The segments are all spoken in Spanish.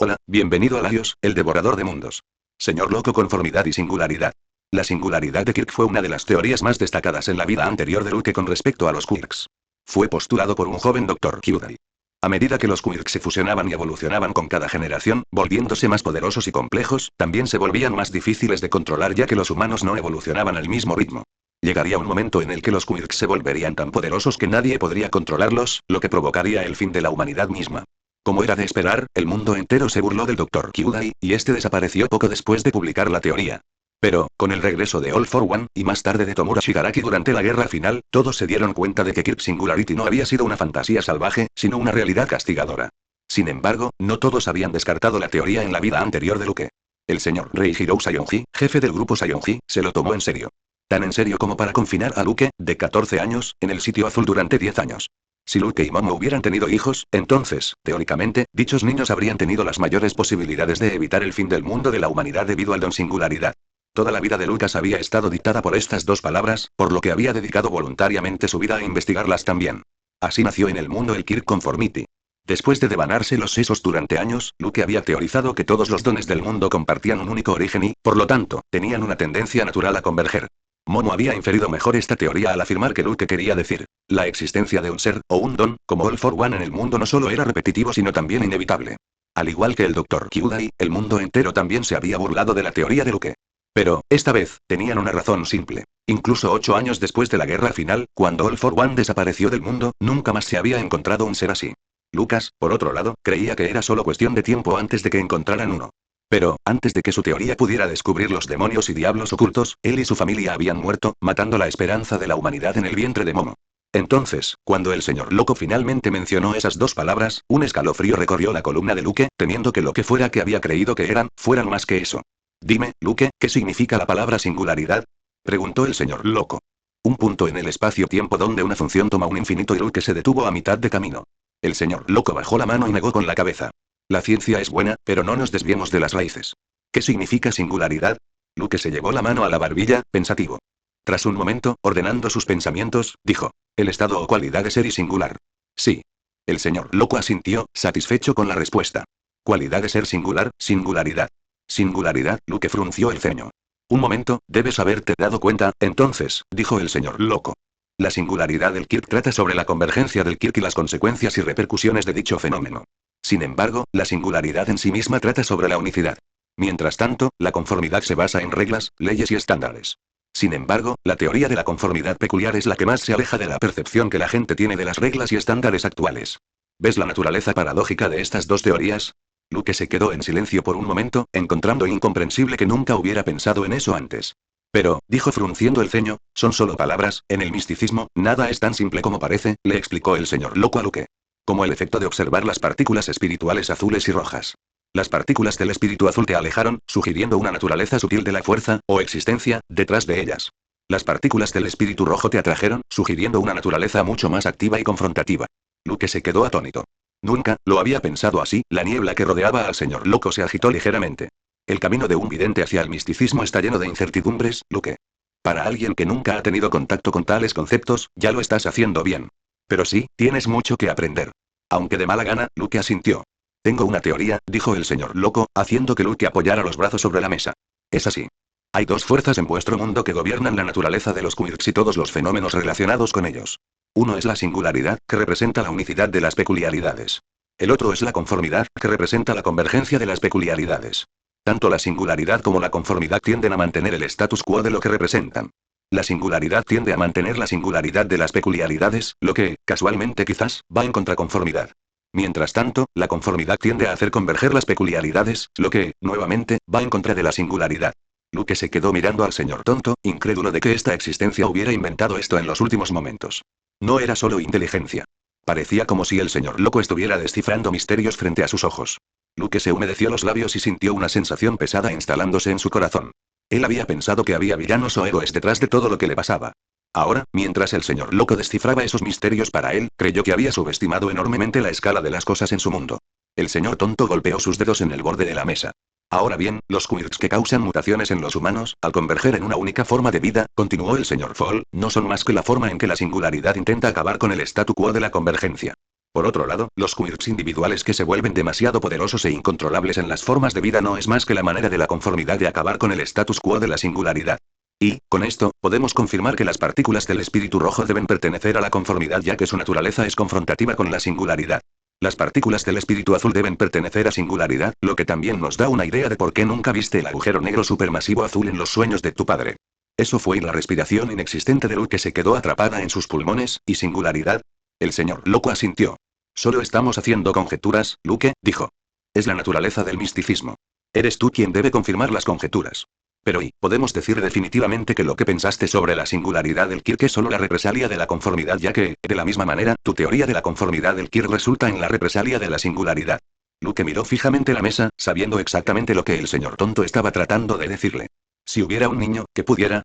Hola, bienvenido a Laios, el devorador de mundos. Señor loco, conformidad y singularidad. La singularidad de Kirk fue una de las teorías más destacadas en la vida anterior de Luke con respecto a los Quirks. Fue postulado por un joven Dr. Kyudai. A medida que los Quirks se fusionaban y evolucionaban con cada generación, volviéndose más poderosos y complejos, también se volvían más difíciles de controlar ya que los humanos no evolucionaban al mismo ritmo. Llegaría un momento en el que los Quirks se volverían tan poderosos que nadie podría controlarlos, lo que provocaría el fin de la humanidad misma. Como era de esperar, el mundo entero se burló del Dr. Kyudai, y este desapareció poco después de publicar la teoría. Pero, con el regreso de All for One, y más tarde de Tomura Shigaraki durante la guerra final, todos se dieron cuenta de que Kirk Singularity no había sido una fantasía salvaje, sino una realidad castigadora. Sin embargo, no todos habían descartado la teoría en la vida anterior de Luke. El señor Reihiro Sayonji, jefe del grupo Sayonji, se lo tomó en serio. Tan en serio como para confinar a Luke, de 14 años, en el sitio azul durante 10 años. Si Luke y Momo hubieran tenido hijos, entonces, teóricamente, dichos niños habrían tenido las mayores posibilidades de evitar el fin del mundo de la humanidad debido al don singularidad. Toda la vida de Lucas había estado dictada por estas dos palabras, por lo que había dedicado voluntariamente su vida a investigarlas también. Así nació en el mundo el Kirk Conformity. Después de devanarse los sesos durante años, Luke había teorizado que todos los dones del mundo compartían un único origen y, por lo tanto, tenían una tendencia natural a converger. Momo había inferido mejor esta teoría al afirmar que Luke quería decir, la existencia de un ser, o un don, como All for One en el mundo no solo era repetitivo sino también inevitable. Al igual que el Dr. Kyudai, el mundo entero también se había burlado de la teoría de Luke. Pero, esta vez, tenían una razón simple. Incluso 8 años después de la guerra final, cuando All for One desapareció del mundo, nunca más se había encontrado un ser así. Lucas, por otro lado, creía que era solo cuestión de tiempo antes de que encontraran uno. Pero, antes de que su teoría pudiera descubrir los demonios y diablos ocultos, él y su familia habían muerto, matando la esperanza de la humanidad en el vientre de Momo. Entonces, cuando el señor loco finalmente mencionó esas dos palabras, un escalofrío recorrió la columna de Luke, temiendo que lo que fuera que había creído que eran, fueran más que eso. Dime, Luke, ¿qué significa la palabra singularidad? Preguntó el señor loco. Un punto en el espacio-tiempo donde una función toma un infinito y Luke se detuvo a mitad de camino. El señor loco bajó la mano y negó con la cabeza. La ciencia es buena, pero no nos desviemos de las raíces. ¿Qué significa singularidad? Luke se llevó la mano a la barbilla, pensativo. Tras un momento, ordenando sus pensamientos, dijo, el estado o cualidad de ser y singular. Sí. El señor loco asintió, satisfecho con la respuesta. Cualidad de ser singular, singularidad. Singularidad, Luke frunció el ceño. Un momento, debes haberte dado cuenta, entonces, dijo el señor loco. La singularidad del Kirk trata sobre la convergencia del Kirk y las consecuencias y repercusiones de dicho fenómeno. Sin embargo, la singularidad en sí misma trata sobre la unicidad. Mientras tanto, la conformidad se basa en reglas, leyes y estándares. Sin embargo, la teoría de la conformidad peculiar es la que más se aleja de la percepción que la gente tiene de las reglas y estándares actuales. ¿Ves la naturaleza paradójica de estas dos teorías? Luke se quedó en silencio por un momento, encontrando incomprensible que nunca hubiera pensado en eso antes. Pero, dijo frunciendo el ceño, son solo palabras, en el misticismo, nada es tan simple como parece, le explicó el señor loco a Luke. Como el efecto de observar las partículas espirituales azules y rojas. Las partículas del espíritu azul te alejaron, sugiriendo una naturaleza sutil de la fuerza, o existencia, detrás de ellas. Las partículas del espíritu rojo te atrajeron, sugiriendo una naturaleza mucho más activa y confrontativa. Luke se quedó atónito. Nunca, lo había pensado así, la niebla que rodeaba al señor loco se agitó ligeramente. El camino de un vidente hacia el misticismo está lleno de incertidumbres, Luke. Para alguien que nunca ha tenido contacto con tales conceptos, ya lo estás haciendo bien. Pero sí, tienes mucho que aprender. Aunque de mala gana, Luke asintió. Tengo una teoría, dijo el señor loco, haciendo que Luke apoyara los brazos sobre la mesa. Es así. Hay dos fuerzas en vuestro mundo que gobiernan la naturaleza de los Quirks y todos los fenómenos relacionados con ellos. Uno es la singularidad, que representa la unicidad de las peculiaridades. El otro es la conformidad, que representa la convergencia de las peculiaridades. Tanto la singularidad como la conformidad tienden a mantener el status quo de lo que representan. La singularidad tiende a mantener la singularidad de las peculiaridades, lo que, casualmente quizás, va en contraconformidad. Mientras tanto, la conformidad tiende a hacer converger las peculiaridades, lo que, nuevamente, va en contra de la singularidad. Luke se quedó mirando al señor tonto, incrédulo de que esta existencia hubiera inventado esto en los últimos momentos. No era solo inteligencia. Parecía como si el señor loco estuviera descifrando misterios frente a sus ojos. Luke se humedeció los labios y sintió una sensación pesada instalándose en su corazón. Él había pensado que había villanos o héroes detrás de todo lo que le pasaba. Ahora, mientras el señor loco descifraba esos misterios para él, creyó que había subestimado enormemente la escala de las cosas en su mundo. El señor tonto golpeó sus dedos en el borde de la mesa. Ahora bien, los Quirks que causan mutaciones en los humanos, al converger en una única forma de vida, continuó el señor Fall, no son más que la forma en que la singularidad intenta acabar con el statu quo de la convergencia. Por otro lado, los quirks individuales que se vuelven demasiado poderosos e incontrolables en las formas de vida no es más que la manera de la conformidad de acabar con el status quo de la singularidad. Y, con esto, podemos confirmar que las partículas del espíritu rojo deben pertenecer a la conformidad ya que su naturaleza es confrontativa con la singularidad. Las partículas del espíritu azul deben pertenecer a singularidad, lo que también nos da una idea de por qué nunca viste el agujero negro supermasivo azul en los sueños de tu padre. Eso fue y la respiración inexistente de Luke que se quedó atrapada en sus pulmones, y singularidad. El señor loco asintió. Solo estamos haciendo conjeturas, Luke, dijo. Es la naturaleza del misticismo. Eres tú quien debe confirmar las conjeturas. Pero podemos decir definitivamente que lo que pensaste sobre la singularidad del Kirk es solo la represalia de la conformidad ya que, de la misma manera, tu teoría de la conformidad del Kirk resulta en la represalia de la singularidad. Luke miró fijamente la mesa, sabiendo exactamente lo que el señor tonto estaba tratando de decirle. Si hubiera un niño, que pudiera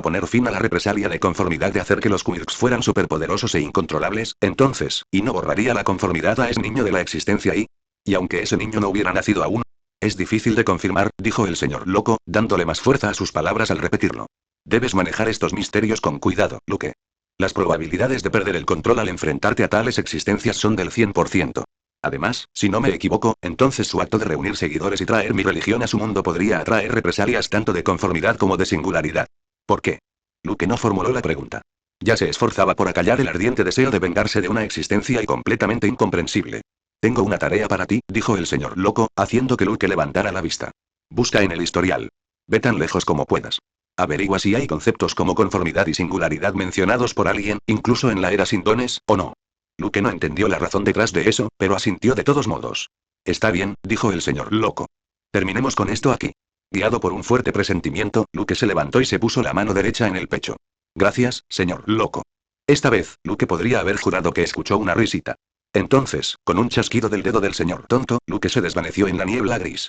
poner fin a la represalia de conformidad de hacer que los quirks fueran superpoderosos e incontrolables, entonces, y no borraría la conformidad a ese niño de la existencia y aunque ese niño no hubiera nacido aún. Es difícil de confirmar, dijo el señor loco, dándole más fuerza a sus palabras al repetirlo. Debes manejar estos misterios con cuidado, Luke. Las probabilidades de perder el control al enfrentarte a tales existencias son del 100%. Además, si no me equivoco, entonces su acto de reunir seguidores y traer mi religión a su mundo podría atraer represalias tanto de conformidad como de singularidad. ¿Por qué? Luke no formuló la pregunta. Ya se esforzaba por acallar el ardiente deseo de vengarse de una existencia y completamente incomprensible. Tengo una tarea para ti, dijo el señor loco, haciendo que Luke levantara la vista. Busca en el historial. Ve tan lejos como puedas. Averigua si hay conceptos como conformidad y singularidad mencionados por alguien, incluso en la era sin dones, o no. Luke no entendió la razón detrás de eso, pero asintió de todos modos. Está bien, dijo el señor loco. Terminemos con esto aquí. Guiado por un fuerte presentimiento, Luke se levantó y se puso la mano derecha en el pecho. Gracias, señor loco. Esta vez, Luke podría haber jurado que escuchó una risita. Entonces, con un chasquido del dedo del señor tonto, Luke se desvaneció en la niebla gris.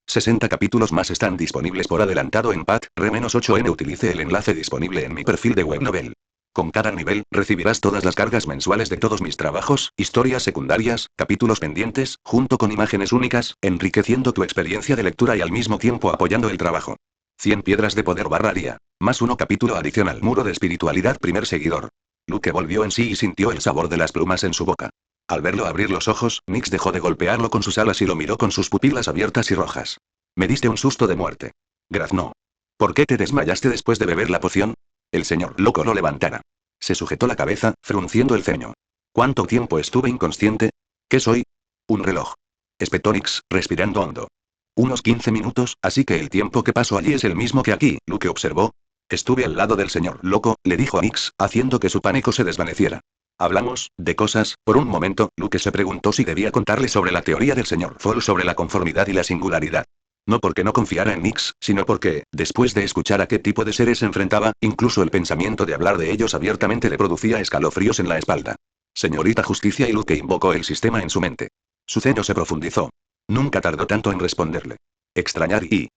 60 capítulos más están disponibles por adelantado en Pat-8n. Utilice el enlace disponible en mi perfil de Webnovel. Con cada nivel, recibirás todas las cargas mensuales de todos mis trabajos, historias secundarias, capítulos pendientes, junto con imágenes únicas, enriqueciendo tu experiencia de lectura y al mismo tiempo apoyando el trabajo. 100 piedras de poder /día. Más 1 capítulo adicional. Muro de espiritualidad. Primer seguidor. Luke volvió en sí y sintió el sabor de las plumas en su boca. Al verlo abrir los ojos, Nix dejó de golpearlo con sus alas y lo miró con sus pupilas abiertas y rojas. Me diste un susto de muerte. Graznó. ¿Por qué te desmayaste después de beber la poción? El señor loco lo levantara. Se sujetó la cabeza, frunciendo el ceño. ¿Cuánto tiempo estuve inconsciente? ¿Qué soy? Un reloj. Espetó Nix, respirando hondo. Unos 15 minutos, así que el tiempo que paso allí es el mismo que aquí, Luke observó. Estuve al lado del señor loco, le dijo a Nix, haciendo que su pánico se desvaneciera. Hablamos, de cosas, por un momento, Luke se preguntó si debía contarle sobre la teoría del señor Fall sobre la conformidad y la singularidad. No porque no confiara en Nix, sino porque, después de escuchar a qué tipo de seres se enfrentaba, incluso el pensamiento de hablar de ellos abiertamente le producía escalofríos en la espalda. Señorita Justicia, y Luke invocó el sistema en su mente. Su ceño se profundizó. Nunca tardó tanto en responderle. Extrañar y...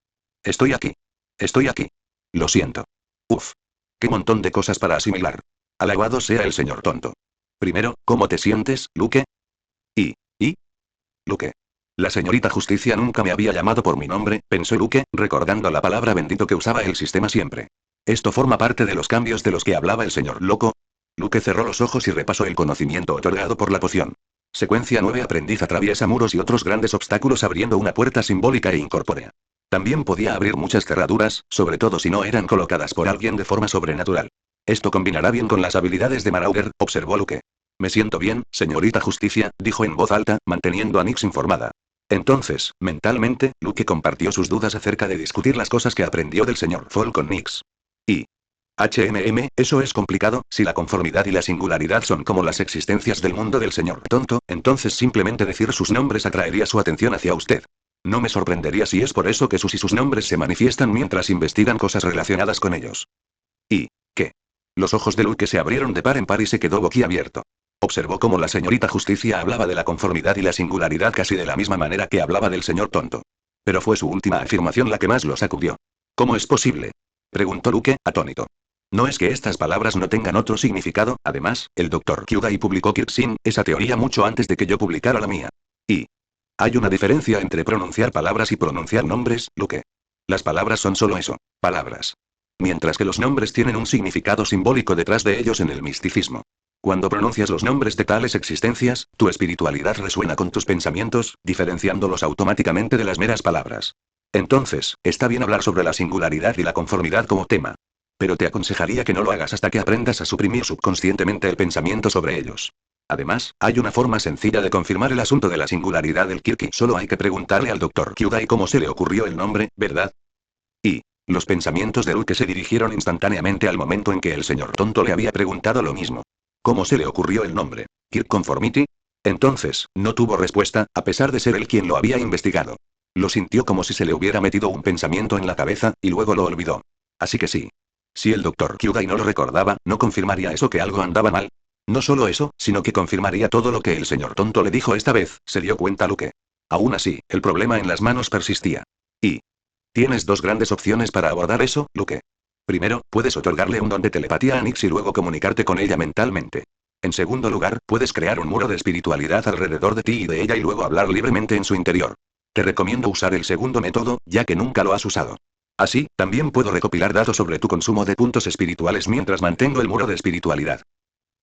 Estoy aquí. Estoy aquí. Lo siento. Uf. Qué montón de cosas para asimilar. Alabado sea el señor tonto. Primero, ¿cómo te sientes, Luke? ¿Y? Luke. La señorita Justicia nunca me había llamado por mi nombre, pensó Luke, recordando la palabra bendito que usaba el sistema siempre. ¿Esto forma parte de los cambios de los que hablaba el señor loco? Luke cerró los ojos y repasó el conocimiento otorgado por la poción. Secuencia 9. Aprendiz atraviesa muros y otros grandes obstáculos abriendo una puerta simbólica e incorpórea. También podía abrir muchas cerraduras, sobre todo si no eran colocadas por alguien de forma sobrenatural. Esto combinará bien con las habilidades de Marauder, observó Luke. Me siento bien, señorita Justicia, dijo en voz alta, manteniendo a Nix informada. Entonces, mentalmente, Luke compartió sus dudas acerca de discutir las cosas que aprendió del señor Fall con Nix. Y... eso es complicado, si la conformidad y la singularidad son como las existencias del mundo del señor tonto, entonces simplemente decir sus nombres atraería su atención hacia usted. No me sorprendería si es por eso que sus y sus nombres se manifiestan mientras investigan cosas relacionadas con ellos. ¿Y qué? Los ojos de Luke se abrieron de par en par y se quedó boquiabierto. Observó cómo la señorita Justicia hablaba de la conformidad y la singularidad casi de la misma manera que hablaba del señor tonto. Pero fue su última afirmación la que más lo sacudió. ¿Cómo es posible? Preguntó Luke, atónito. No es que estas palabras no tengan otro significado, además, el Dr. Kyudai publicó Kirksin, esa teoría mucho antes de que yo publicara la mía. Y... hay una diferencia entre pronunciar palabras y pronunciar nombres, Luke. Las palabras son solo eso, palabras. Mientras que los nombres tienen un significado simbólico detrás de ellos en el misticismo. Cuando pronuncias los nombres de tales existencias, tu espiritualidad resuena con tus pensamientos, diferenciándolos automáticamente de las meras palabras. Entonces, está bien hablar sobre la singularidad y la conformidad como tema. Pero te aconsejaría que no lo hagas hasta que aprendas a suprimir subconscientemente el pensamiento sobre ellos. Además, hay una forma sencilla de confirmar el asunto de la singularidad del Kirky. Solo hay que preguntarle al Dr. Kyudai cómo se le ocurrió el nombre, ¿verdad? Y los pensamientos de Luke se dirigieron instantáneamente al momento en que el señor tonto le había preguntado lo mismo. ¿Cómo se le ocurrió el nombre? ¿Kirk Conformity? Entonces, no tuvo respuesta, a pesar de ser él quien lo había investigado. Lo sintió como si se le hubiera metido un pensamiento en la cabeza, y luego lo olvidó. Así que sí. Si el Dr. Kyudai no lo recordaba, ¿no confirmaría eso que algo andaba mal? No solo eso, sino que confirmaría todo lo que el señor tonto le dijo esta vez, se dio cuenta Luke. Aún así, el problema en las manos persistía. Y tienes dos grandes opciones para abordar eso, Luke. Primero, puedes otorgarle un don de telepatía a Nyx y luego comunicarte con ella mentalmente. En segundo lugar, puedes crear un muro de espiritualidad alrededor de ti y de ella y luego hablar libremente en su interior. Te recomiendo usar el segundo método, ya que nunca lo has usado. Así, también puedo recopilar datos sobre tu consumo de puntos espirituales mientras mantengo el muro de espiritualidad.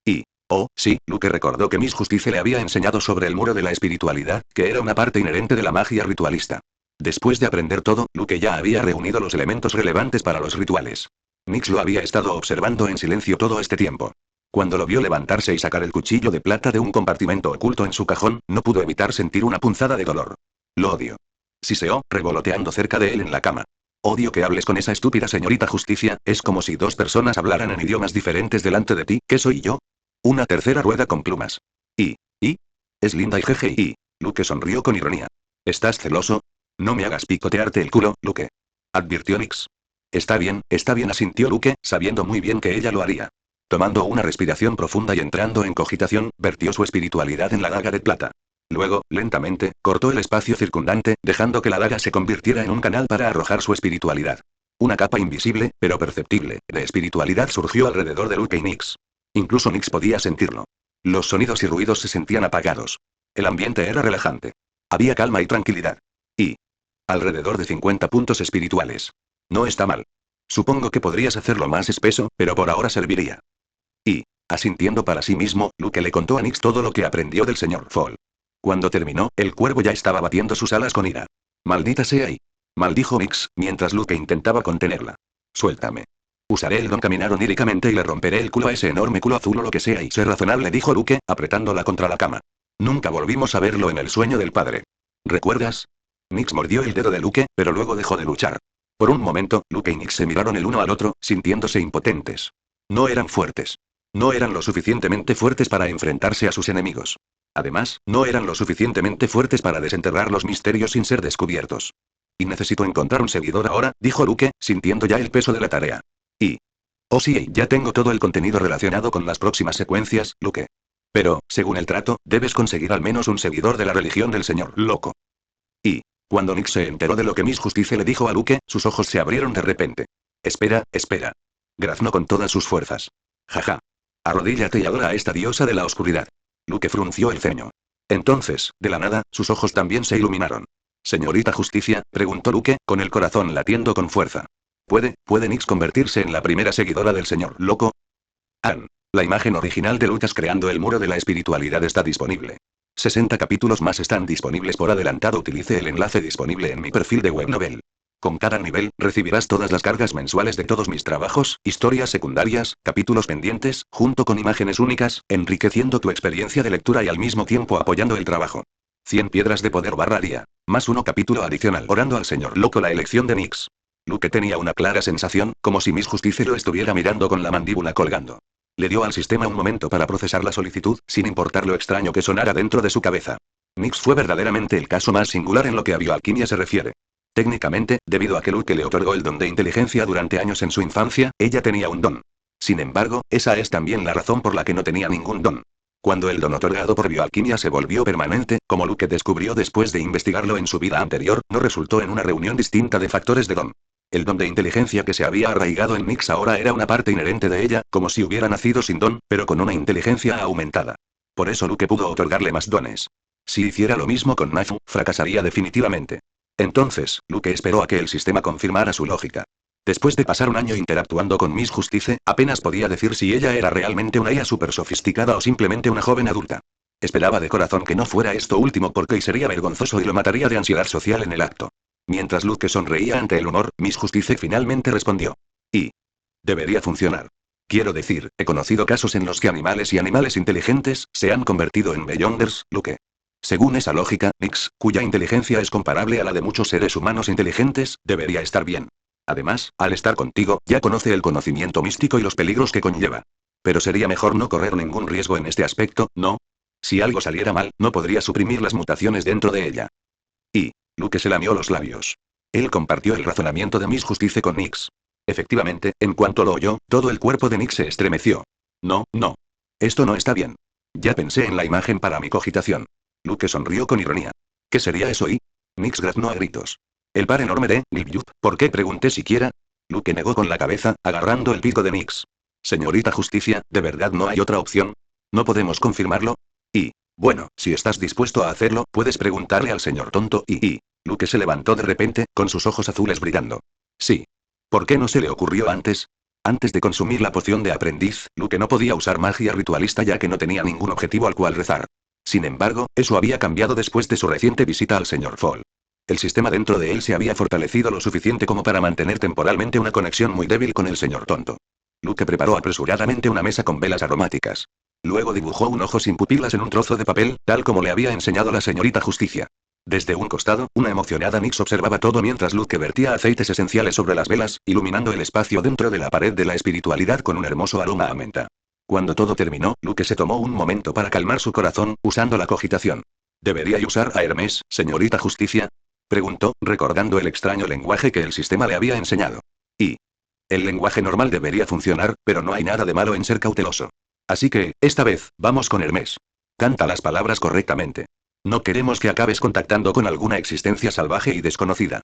Y, oh, sí, Luke recordó que Miss Justice le había enseñado sobre el muro de la espiritualidad, que era una parte inherente de la magia ritualista. Después de aprender todo, Luke ya había reunido los elementos relevantes para los rituales. Nyx lo había estado observando en silencio todo este tiempo. Cuando lo vio levantarse y sacar el cuchillo de plata de un compartimento oculto en su cajón, no pudo evitar sentir una punzada de dolor. Lo odio. Siseó, revoloteando cerca de él en la cama. Odio que hables con esa estúpida señorita Justicia, es como si dos personas hablaran en idiomas diferentes delante de ti, ¿qué soy yo? Una tercera rueda con plumas. ¿Y? Es linda y jeje y. Luke sonrió con ironía. ¿Estás celoso? No me hagas picotearte el culo, Luke. Advirtió Nyx. Está bien, asintió Luke, sabiendo muy bien que ella lo haría. Tomando una respiración profunda y entrando en cogitación, vertió su espiritualidad en la daga de plata. Luego, lentamente, cortó el espacio circundante, dejando que la daga se convirtiera en un canal para arrojar su espiritualidad. Una capa invisible, pero perceptible, de espiritualidad surgió alrededor de Luke y Nyx. Incluso Nyx podía sentirlo. Los sonidos y ruidos se sentían apagados. El ambiente era relajante. Había calma y tranquilidad. Y alrededor de 50 puntos espirituales. No está mal. Supongo que podrías hacerlo más espeso, pero por ahora serviría. Y, asintiendo para sí mismo, Luke le contó a Nyx todo lo que aprendió del señor Fall. Cuando terminó, el cuervo ya estaba batiendo sus alas con ira. Maldita sea y maldijo Nyx, mientras Luke intentaba contenerla. Suéltame. Usaré el don caminar oníricamente y le romperé el culo a ese enorme culo azul o lo que sea y sé razonable, dijo Luke, apretándola contra la cama. Nunca volvimos a verlo en el sueño del padre. ¿Recuerdas? Nyx mordió el dedo de Luke, pero luego dejó de luchar. Por un momento, Luke y Nyx se miraron el uno al otro, sintiéndose impotentes. No eran fuertes. No eran lo suficientemente fuertes para enfrentarse a sus enemigos. Además, no eran lo suficientemente fuertes para desenterrar los misterios sin ser descubiertos. Y necesito encontrar un seguidor ahora, dijo Luke, sintiendo ya el peso de la tarea. Y oh sí, ya tengo todo el contenido relacionado con las próximas secuencias, Luke. Pero, según el trato, debes conseguir al menos un seguidor de la religión del señor loco. Y cuando Nyx se enteró de lo que Miss Justice le dijo a Luke, sus ojos se abrieron de repente. Espera. Graznó con todas sus fuerzas. Jaja. Arrodíllate y adora a esta diosa de la oscuridad. Luke frunció el ceño. Entonces, de la nada, sus ojos también se iluminaron. Señorita Justicia, preguntó Luke, con el corazón latiendo con fuerza. ¿Puede Nyx convertirse en la primera seguidora del señor loco? La imagen original de Lucas creando el muro de la espiritualidad está disponible. 60 capítulos más están disponibles por adelantado. Utilice el enlace disponible en mi perfil de Webnovel. Con cada nivel, recibirás todas las cargas mensuales de todos mis trabajos, historias secundarias, capítulos pendientes, junto con imágenes únicas, enriqueciendo tu experiencia de lectura y al mismo tiempo apoyando el trabajo. 100 piedras de poder /día. Más uno capítulo adicional. Orando al señor loco. La elección de Nyx. Luke tenía una clara sensación, como si Miss Justice lo estuviera mirando con la mandíbula colgando. Le dio al sistema un momento para procesar la solicitud, sin importar lo extraño que sonara dentro de su cabeza. Nyx fue verdaderamente el caso más singular en lo que a bioalquimia se refiere. Técnicamente, debido a que Luke le otorgó el don de inteligencia durante años en su infancia, ella tenía un don. Sin embargo, esa es también la razón por la que no tenía ningún don. Cuando el don otorgado por bioalquimia se volvió permanente, como Luke descubrió después de investigarlo en su vida anterior, no resultó en una reunión distinta de factores de don. El don de inteligencia que se había arraigado en Nyx ahora era una parte inherente de ella, como si hubiera nacido sin don, pero con una inteligencia aumentada. Por eso Luke pudo otorgarle más dones. Si hiciera lo mismo con Natsu, fracasaría definitivamente. Entonces, Luke esperó a que el sistema confirmara su lógica. Después de pasar un año interactuando con Miss Justice, apenas podía decir si ella era realmente una IA súper sofisticada o simplemente una joven adulta. Esperaba de corazón que no fuera esto último porque sería vergonzoso y lo mataría de ansiedad social en el acto. Mientras Luke sonreía ante el humor, Miss Justice finalmente respondió. Y debería funcionar. Quiero decir, he conocido casos en los que animales y animales inteligentes se han convertido en Beyonders, Luke. Según esa lógica, Nix, cuya inteligencia es comparable a la de muchos seres humanos inteligentes, debería estar bien. Además, al estar contigo, ya conoce el conocimiento místico y los peligros que conlleva. Pero sería mejor no correr ningún riesgo en este aspecto, ¿no? Si algo saliera mal, no podría suprimir las mutaciones dentro de ella. Y Luke se lamió los labios. Él compartió el razonamiento de Miss Justice con Nix. Efectivamente, en cuanto lo oyó, todo el cuerpo de Nix se estremeció. No, no. Esto no está bien. Ya pensé en la imagen para mi cogitación. Luke sonrió con ironía. ¿Qué sería eso? Y Nix graznó a gritos. El par enorme de Libyut, ¿por qué pregunté siquiera? Luke negó con la cabeza, agarrando el pico de Nix. Señorita Justicia, ¿de verdad no hay otra opción? ¿No podemos confirmarlo? Y bueno, si estás dispuesto a hacerlo, puedes preguntarle al señor tonto y Luke se levantó de repente, con sus ojos azules brillando. Sí. ¿Por qué no se le ocurrió antes? Antes de consumir la poción de aprendiz, Luke no podía usar magia ritualista ya que no tenía ningún objetivo al cual rezar. Sin embargo, eso había cambiado después de su reciente visita al señor Fall. El sistema dentro de él se había fortalecido lo suficiente como para mantener temporalmente una conexión muy débil con el señor tonto. Luke preparó apresuradamente una mesa con velas aromáticas. Luego dibujó un ojo sin pupilas en un trozo de papel, tal como le había enseñado la señorita Justicia. Desde un costado, una emocionada Nix observaba todo mientras Luke vertía aceites esenciales sobre las velas, iluminando el espacio dentro de la pared de la espiritualidad con un hermoso aroma a menta. Cuando todo terminó, Luke se tomó un momento para calmar su corazón, usando la cogitación. ¿Debería usar a Hermes, señorita Justicia? Preguntó, recordando el extraño lenguaje que el sistema le había enseñado. Y el lenguaje normal debería funcionar, pero no hay nada de malo en ser cauteloso. Así que, esta vez, vamos con Hermes. Canta las palabras correctamente. No queremos que acabes contactando con alguna existencia salvaje y desconocida.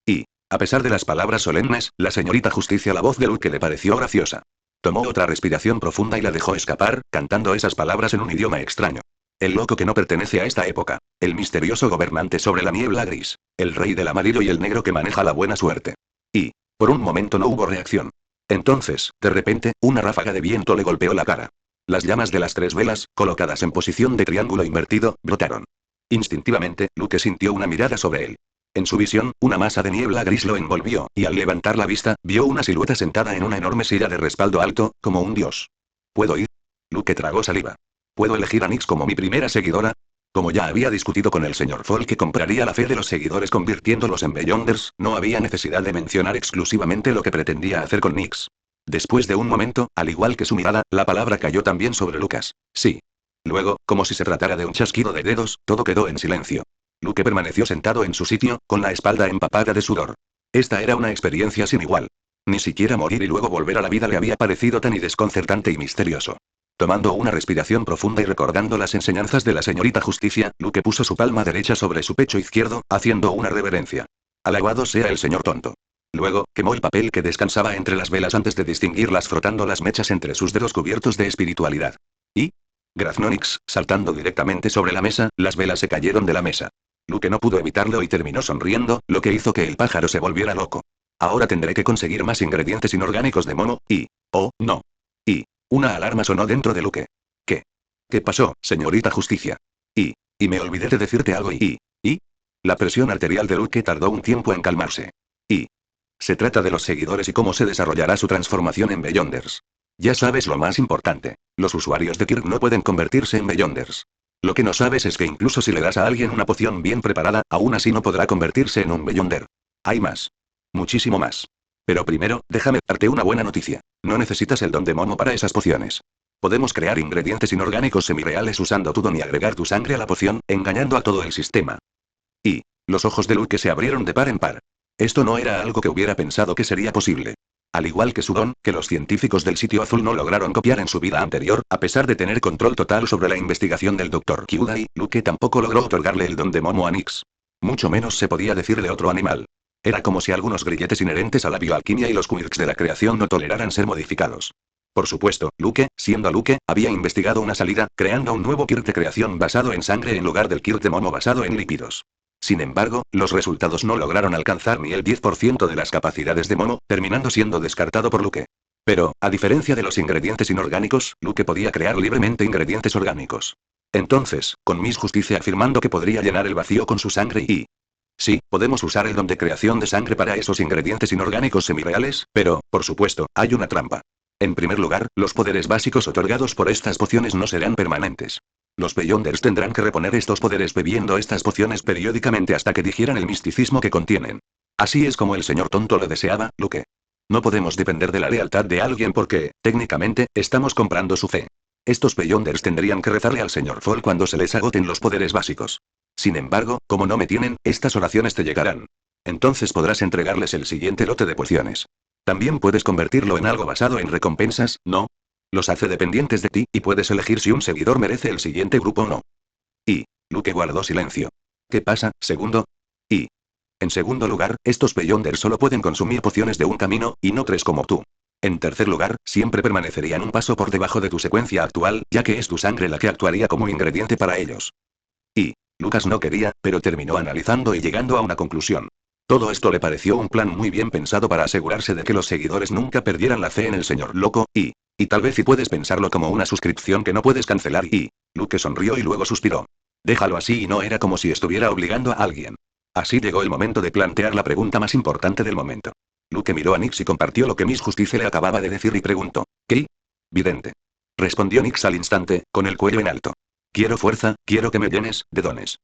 Y, a pesar de las palabras solemnes, la señorita Justicia, la voz de Luke le pareció graciosa. Tomó otra respiración profunda y la dejó escapar, cantando esas palabras en un idioma extraño. El loco que no pertenece a esta época. El misterioso gobernante sobre la niebla gris. El rey del amarillo y el negro que maneja la buena suerte. Y, por un momento no hubo reacción. Entonces, de repente, una ráfaga de viento le golpeó la cara. Las llamas de las 3 velas, colocadas en posición de triángulo invertido, brotaron. Instintivamente, Luke sintió una mirada sobre él. En su visión, una masa de niebla gris lo envolvió, y al levantar la vista, vio una silueta sentada en una enorme silla de respaldo alto, como un dios. ¿Puedo ir? Luke tragó saliva. ¿Puedo elegir a Nix como mi primera seguidora? Como ya había discutido con el señor Fall que compraría la fe de los seguidores convirtiéndolos en Beyonders, no había necesidad de mencionar exclusivamente lo que pretendía hacer con Nix. Después de un momento, al igual que su mirada, la palabra cayó también sobre Lucas. Sí. Luego, como si se tratara de un chasquido de dedos, todo quedó en silencio. Luke permaneció sentado en su sitio, con la espalda empapada de sudor. Esta era una experiencia sin igual. Ni siquiera morir y luego volver a la vida le había parecido tan desconcertante y misterioso. Tomando una respiración profunda y recordando las enseñanzas de la señorita Justicia, Luke puso su palma derecha sobre su pecho izquierdo, haciendo una reverencia. Alabado sea el señor tonto. Luego, quemó el papel que descansaba entre las velas antes de distinguirlas frotando las mechas entre sus dedos cubiertos de espiritualidad. ¿Y? Graznó Nix, saltando directamente sobre la mesa, las velas se cayeron de la mesa. Luke no pudo evitarlo y terminó sonriendo, lo que hizo que el pájaro se volviera loco. Ahora tendré que conseguir más ingredientes inorgánicos de mono, y oh, no. Y una alarma sonó dentro de Luke. ¿Qué? ¿Qué pasó, señorita Justicia? Y me olvidé de decirte algo y la presión arterial de Luke tardó un tiempo en calmarse. Y se trata de los seguidores y cómo se desarrollará su transformación en Beyonders. Ya sabes lo más importante. Los usuarios de Kirk no pueden convertirse en Beyonders. Lo que no sabes es que incluso si le das a alguien una poción bien preparada, aún así no podrá convertirse en un Beyonder. Hay más. Muchísimo más. Pero primero, déjame darte una buena noticia. No necesitas el don de Momo para esas pociones. Podemos crear ingredientes inorgánicos semireales usando tu don y agregar tu sangre a la poción, engañando a todo el sistema. Y los ojos de Luke se abrieron de par en par. Esto no era algo que hubiera pensado que sería posible. Al igual que su don, que los científicos del sitio azul no lograron copiar en su vida anterior, a pesar de tener control total sobre la investigación del Dr. Kyudai, Luke tampoco logró otorgarle el don de Momo a Nix. Mucho menos se podía decirle otro animal. Era como si algunos grilletes inherentes a la bioalquimia y los quirks de la creación no toleraran ser modificados. Por supuesto, Luke, siendo Luke, había investigado una salida, creando un nuevo kirk de creación basado en sangre en lugar del kirk de Momo basado en lípidos. Sin embargo, los resultados no lograron alcanzar ni el 10% de las capacidades de Momo, terminando siendo descartado por Luke. Pero, a diferencia de los ingredientes inorgánicos, Luke podía crear libremente ingredientes orgánicos. Entonces, con Miss Justicia afirmando que podría llenar el vacío con su sangre y... Sí, podemos usar el don de creación de sangre para esos ingredientes inorgánicos semireales, pero, por supuesto, hay una trampa. En primer lugar, los poderes básicos otorgados por estas pociones no serán permanentes. Los Beyonders tendrán que reponer estos poderes bebiendo estas pociones periódicamente hasta que digieran el misticismo que contienen. Así es como el señor tonto lo deseaba, Luke. No podemos depender de la lealtad de alguien porque, técnicamente, estamos comprando su fe. Estos Beyonders tendrían que rezarle al señor Fall cuando se les agoten los poderes básicos. Sin embargo, como no me tienen, estas oraciones te llegarán. Entonces podrás entregarles el siguiente lote de pociones. También puedes convertirlo en algo basado en recompensas, ¿no? Los hace dependientes de ti, y puedes elegir si un seguidor merece el siguiente grupo o no. Y, Luke guardó silencio. ¿Qué pasa, segundo? Y, en segundo lugar, estos Beyonders solo pueden consumir pociones de un camino, y no tres como tú. En tercer lugar, siempre permanecerían un paso por debajo de tu secuencia actual, ya que es tu sangre la que actuaría como ingrediente para ellos. Y, Lucas no quería, pero terminó analizando y llegando a una conclusión. Todo esto le pareció un plan muy bien pensado para asegurarse de que los seguidores nunca perdieran la fe en el señor loco, y tal vez si puedes pensarlo como una suscripción que no puedes cancelar y... Luke sonrió y luego suspiró. Déjalo así y no era como si estuviera obligando a alguien. Así llegó el momento de plantear la pregunta más importante del momento. Luke miró a Nix y compartió lo que Miss Justicia le acababa de decir y preguntó. ¿Qué? Vidente. Respondió Nix al instante, con el cuello en alto. Quiero fuerza, quiero que me llenes de dones.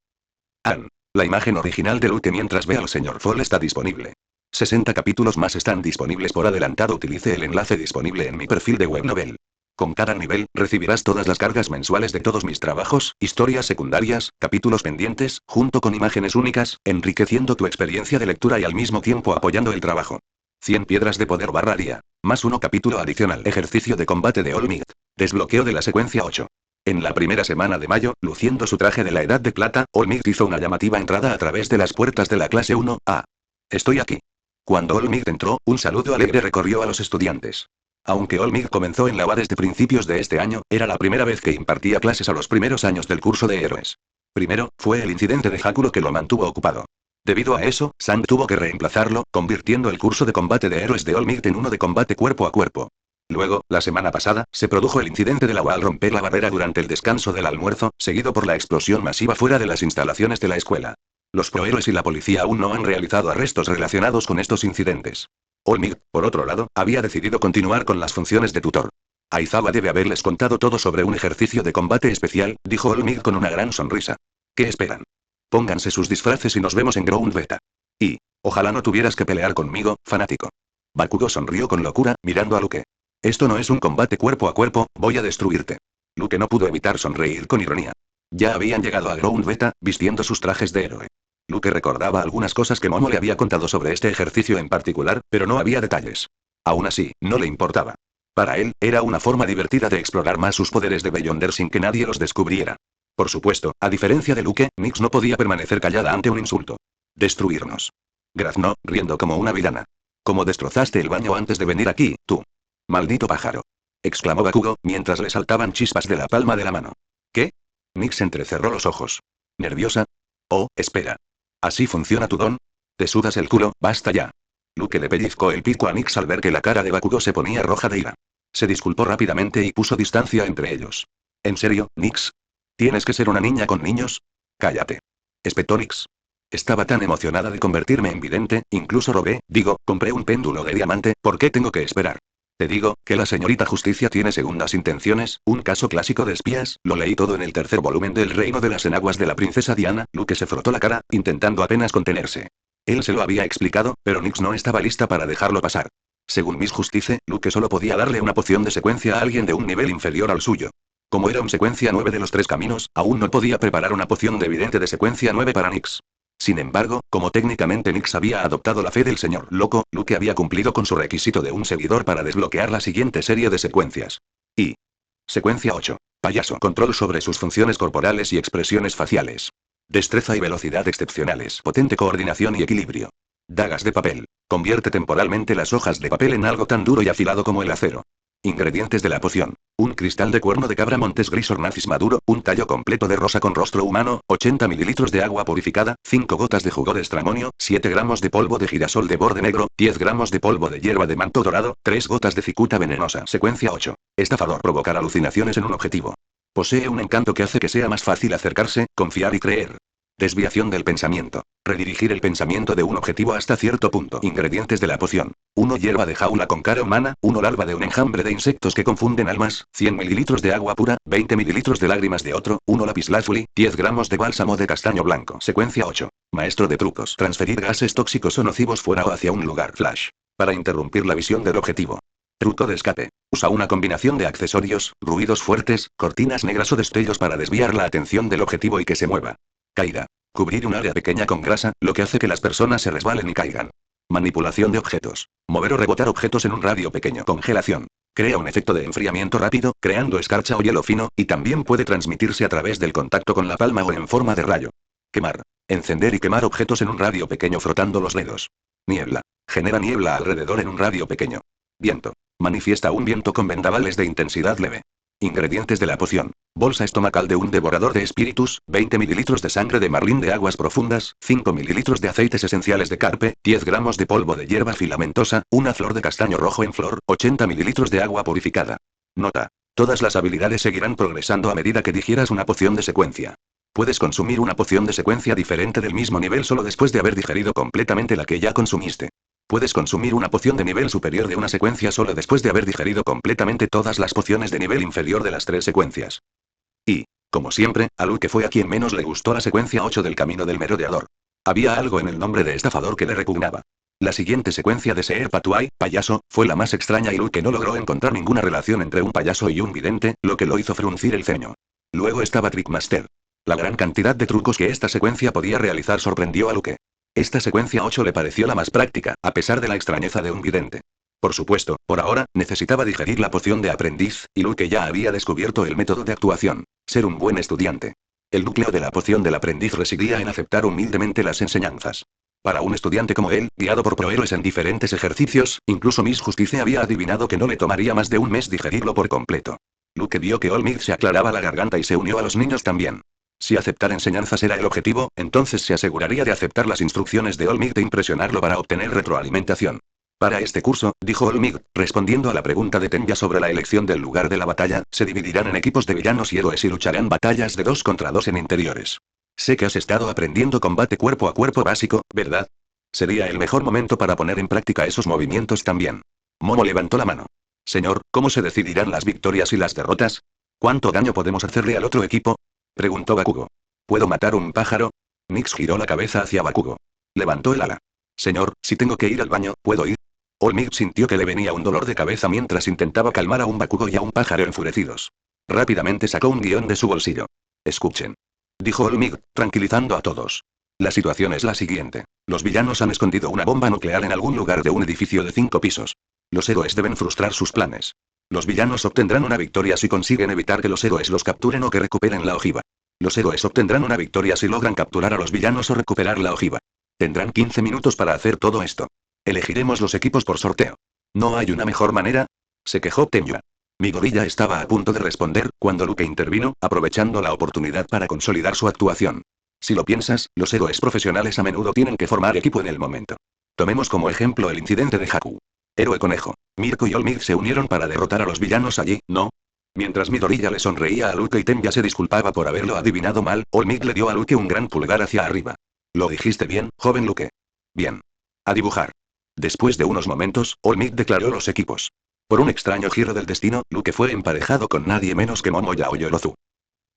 La imagen original de Luke mientras ve al señor Fall está disponible. 60 capítulos más están disponibles por adelantado. Utilice el enlace disponible en mi perfil de Webnovel. Con cada nivel, recibirás todas las cargas mensuales de todos mis trabajos, historias secundarias, capítulos pendientes, junto con imágenes únicas, enriqueciendo tu experiencia de lectura y al mismo tiempo apoyando el trabajo. 100 piedras de poder / día. Más uno capítulo adicional. Ejercicio de combate de All Might. Desbloqueo de la secuencia 8. En la primera semana de mayo, luciendo su traje de la Edad de Plata, All Might hizo una llamativa entrada a través de las puertas de la clase 1A. Estoy aquí. Cuando All Might entró, un saludo alegre recorrió a los estudiantes. Aunque All Might comenzó en la UA desde principios de este año, era la primera vez que impartía clases a los primeros años del curso de héroes. Primero, fue el incidente de Hakuro que lo mantuvo ocupado. Debido a eso, Sang tuvo que reemplazarlo, convirtiendo el curso de combate de héroes de All Might en uno de combate cuerpo a cuerpo. Luego, la semana pasada, se produjo el incidente de la UA al romper la barrera durante el descanso del almuerzo, seguido por la explosión masiva fuera de las instalaciones de la escuela. Los prohéroes y la policía aún no han realizado arrestos relacionados con estos incidentes. All Might, por otro lado, había decidido continuar con las funciones de tutor. Aizawa debe haberles contado todo sobre un ejercicio de combate especial, dijo All Might con una gran sonrisa. ¿Qué esperan? Pónganse sus disfraces y nos vemos en Ground Beta. Y, ojalá no tuvieras que pelear conmigo, fanático. Bakugo sonrió con locura, mirando a Luke. Esto no es un combate cuerpo a cuerpo, voy a destruirte. Luke no pudo evitar sonreír con ironía. Ya habían llegado a Ground Beta, vistiendo sus trajes de héroe. Luke recordaba algunas cosas que Momo le había contado sobre este ejercicio en particular, pero no había detalles. Aún así, no le importaba. Para él, era una forma divertida de explorar más sus poderes de Beyonder sin que nadie los descubriera. Por supuesto, a diferencia de Luke, Nix no podía permanecer callada ante un insulto. Destruirnos. Graznó, riendo como una villana. Como destrozaste el baño antes de venir aquí, tú. Maldito pájaro. Exclamó Bakugo, mientras le saltaban chispas de la palma de la mano. ¿Qué? Nix entrecerró los ojos. ¿Nerviosa? Oh, espera. ¿Así funciona tu don? Te sudas el culo, basta ya. Luke le pellizcó el pico a Nix al ver que la cara de Bakugo se ponía roja de ira. Se disculpó rápidamente y puso distancia entre ellos. ¿En serio, Nix? ¿Tienes que ser una niña con niños? Cállate. Espetó Nix. Estaba tan emocionada de convertirme en vidente, incluso compré un péndulo de diamante, ¿por qué tengo que esperar? Te digo, que la señorita Justicia tiene segundas intenciones, un caso clásico de espías, lo leí todo en el tercer volumen del Reino de las Enaguas de la princesa Diana. Luke se frotó la cara, intentando apenas contenerse. Él se lo había explicado, pero Nix no estaba lista para dejarlo pasar. Según Miss Justice, Luke solo podía darle una poción de secuencia a alguien de un nivel inferior al suyo. Como era un secuencia 9 de los 3 caminos, aún no podía preparar una poción de vidente de secuencia 9 para Nix. Sin embargo, como técnicamente Nix había adoptado la fe del señor loco, Luke había cumplido con su requisito de un seguidor para desbloquear la siguiente serie de secuencias. Y. Secuencia 8. Payaso. Control sobre sus funciones corporales y expresiones faciales. Destreza y velocidad excepcionales. Potente coordinación y equilibrio. Dagas de papel. Convierte temporalmente las hojas de papel en algo tan duro y afilado como el acero. Ingredientes de la poción. Un cristal de cuerno de cabra montes gris ornacis maduro, un tallo completo de rosa con rostro humano, 80 mililitros de agua purificada, 5 gotas de jugo de estramonio, 7 gramos de polvo de girasol de borde negro, 10 gramos de polvo de hierba de manto dorado, 3 gotas de cicuta venenosa. Secuencia 8. Estafador. Provocar alucinaciones en un objetivo. Posee un encanto que hace que sea más fácil acercarse, confiar y creer. Desviación del pensamiento. Redirigir el pensamiento de un objetivo hasta cierto punto. Ingredientes de la poción. 1 hierba de jaula con cara humana, 1 larva de un enjambre de insectos que confunden almas, 100 mililitros de agua pura, 20 mililitros de lágrimas de otro, 1 lapislázuli, 10 gramos de bálsamo de castaño blanco. Secuencia 8. Maestro de trucos. Transferir gases tóxicos o nocivos fuera o hacia un lugar flash. Para interrumpir la visión del objetivo. Truco de escape. Usa una combinación de accesorios, ruidos fuertes, cortinas negras o destellos para desviar la atención del objetivo y que se mueva. Caída. Cubrir un área pequeña con grasa, lo que hace que las personas se resbalen y caigan. Manipulación de objetos. Mover o rebotar objetos en un radio pequeño. Congelación. Crea un efecto de enfriamiento rápido, creando escarcha o hielo fino, y también puede transmitirse a través del contacto con la palma o en forma de rayo. Quemar. Encender y quemar objetos en un radio pequeño frotando los dedos. Niebla. Genera niebla alrededor en un radio pequeño. Viento. Manifiesta un viento con vendavales de intensidad leve. Ingredientes de la poción. Bolsa estomacal de un devorador de espíritus, 20 mililitros de sangre de marlín de aguas profundas, 5 mililitros de aceites esenciales de carpe, 10 gramos de polvo de hierba filamentosa, una flor de castaño rojo en flor, 80 mililitros de agua purificada. Nota. Todas las habilidades seguirán progresando a medida que digieras una poción de secuencia. Puedes consumir una poción de secuencia diferente del mismo nivel solo después de haber digerido completamente la que ya consumiste. Puedes consumir una poción de nivel superior de una secuencia solo después de haber digerido completamente todas las pociones de nivel inferior de las 3 secuencias. Y, como siempre, a Luke fue a quien menos le gustó la secuencia 8 del camino del merodeador. Había algo en el nombre de estafador que le repugnaba. La siguiente secuencia de Seer Patuay, payaso, fue la más extraña y Luke no logró encontrar ninguna relación entre un payaso y un vidente, lo que lo hizo fruncir el ceño. Luego estaba Trickmaster. La gran cantidad de trucos que esta secuencia podía realizar sorprendió a Luke. Esta secuencia 8 le pareció la más práctica, a pesar de la extrañeza de un vidente. Por supuesto, por ahora, necesitaba digerir la poción de aprendiz, y Luke ya había descubierto el método de actuación. Ser un buen estudiante. El núcleo de la poción del aprendiz residía en aceptar humildemente las enseñanzas. Para un estudiante como él, guiado por prohéroes en diferentes ejercicios, incluso Miss Justicia había adivinado que no le tomaría más de un mes digerirlo por completo. Luke vio que Olmid se aclaraba la garganta y se unió a los niños también. Si aceptar enseñanzas era el objetivo, entonces se aseguraría de aceptar las instrucciones de Olmid e impresionarlo para obtener retroalimentación. Para este curso, dijo Olmid, respondiendo a la pregunta de Tenya sobre la elección del lugar de la batalla, se dividirán en equipos de villanos y héroes y lucharán batallas de 2 contra 2 en interiores. Sé que has estado aprendiendo combate cuerpo a cuerpo básico, ¿verdad? Sería el mejor momento para poner en práctica esos movimientos también. Momo levantó la mano. Señor, ¿cómo se decidirán las victorias y las derrotas? ¿Cuánto daño podemos hacerle al otro equipo? Preguntó Bakugo. ¿Puedo matar un pájaro? Nix giró la cabeza hacia Bakugo. Levantó el ala. Señor, si tengo que ir al baño, ¿puedo ir? Olmid sintió que le venía un dolor de cabeza mientras intentaba calmar a un Bakugo y a un pájaro enfurecidos. Rápidamente sacó un guión de su bolsillo. Escuchen. Dijo Olmid, tranquilizando a todos. La situación es la siguiente. Los villanos han escondido una bomba nuclear en algún lugar de un edificio de 5 pisos. Los héroes deben frustrar sus planes. Los villanos obtendrán una victoria si consiguen evitar que los héroes los capturen o que recuperen la ojiva. Los héroes obtendrán una victoria si logran capturar a los villanos o recuperar la ojiva. Tendrán 15 minutos para hacer todo esto. Elegiremos los equipos por sorteo. ¿No hay una mejor manera? Se quejó Tenya. Mi gorilla estaba a punto de responder, cuando Luke intervino, aprovechando la oportunidad para consolidar su actuación. Si lo piensas, los héroes profesionales a menudo tienen que formar equipo en el momento. Tomemos como ejemplo el incidente de Haku. Héroe Conejo. Mirko y Olmid se unieron para derrotar a los villanos allí, ¿no? Mientras Midoriya le sonreía a Luke y Tenya se disculpaba por haberlo adivinado mal, Olmid le dio a Luke un gran pulgar hacia arriba. Lo dijiste bien, joven Luke. Bien. A dibujar. Después de unos momentos, Olmid declaró los equipos. Por un extraño giro del destino, Luke fue emparejado con nadie menos que Momoya Oyorozu.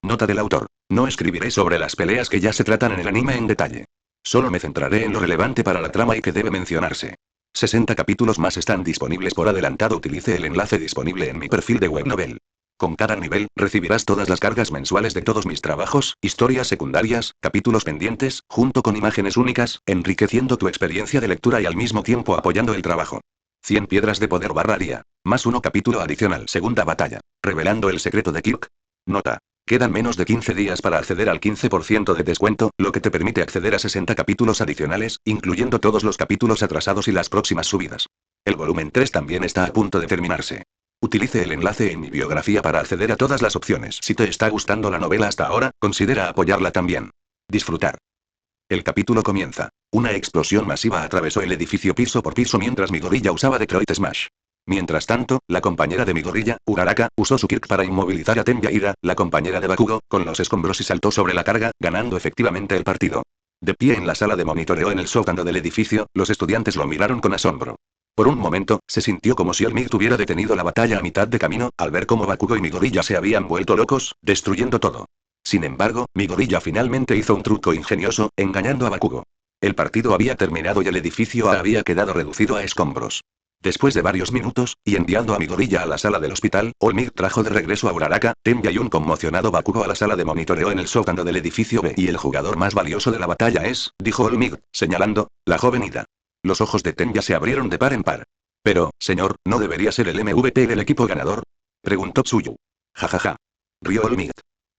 Nota del autor. No escribiré sobre las peleas que ya se tratan en el anime en detalle. Solo me centraré en lo relevante para la trama y que debe mencionarse. 60 capítulos más están disponibles por adelantado. Utilice el enlace disponible en mi perfil de Webnovel. Con cada nivel, recibirás todas las cargas mensuales de todos mis trabajos, historias secundarias, capítulos pendientes, junto con imágenes únicas, enriqueciendo tu experiencia de lectura y al mismo tiempo apoyando el trabajo. 100 piedras de poder / día. Más 1 capítulo adicional. Segunda batalla. Revelando el secreto de Kirk. Nota. Quedan menos de 15 días para acceder al 15% de descuento, lo que te permite acceder a 60 capítulos adicionales, incluyendo todos los capítulos atrasados y las próximas subidas. El volumen 3 también está a punto de terminarse. Utilice el enlace en mi biografía para acceder a todas las opciones. Si te está gustando la novela hasta ahora, considera apoyarla también. Disfrutar. El capítulo comienza. Una explosión masiva atravesó el edificio piso por piso mientras mi gorilla usaba Detroit Smash. Mientras tanto, la compañera de mi gorilla, Uraraka, usó su Kirk para inmovilizar a Tenyaira, la compañera de Bakugo, con los escombros y saltó sobre la carga, ganando efectivamente el partido. De pie en la sala de monitoreo en el sótano del edificio, los estudiantes lo miraron con asombro. Por un momento, se sintió como si el MiG hubiera detenido la batalla a mitad de camino, al ver cómo Bakugo y mi gorilla se habían vuelto locos, destruyendo todo. Sin embargo, mi gorilla finalmente hizo un truco ingenioso, engañando a Bakugo. El partido había terminado y el edificio había quedado reducido a escombros. Después de varios minutos, y enviando a mi gorilla a la sala del hospital, Olmig trajo de regreso a Uraraka, Tenbia y un conmocionado Bakugo a la sala de monitoreo en el sótano del edificio B. Y el jugador más valioso de la batalla es, dijo Olmig, señalando, la joven Ida. Los ojos de Tenbia se abrieron de par en par. Pero, señor, ¿no debería ser el MVP del equipo ganador? Preguntó Tsuyu. Jajaja. Rió Olmig.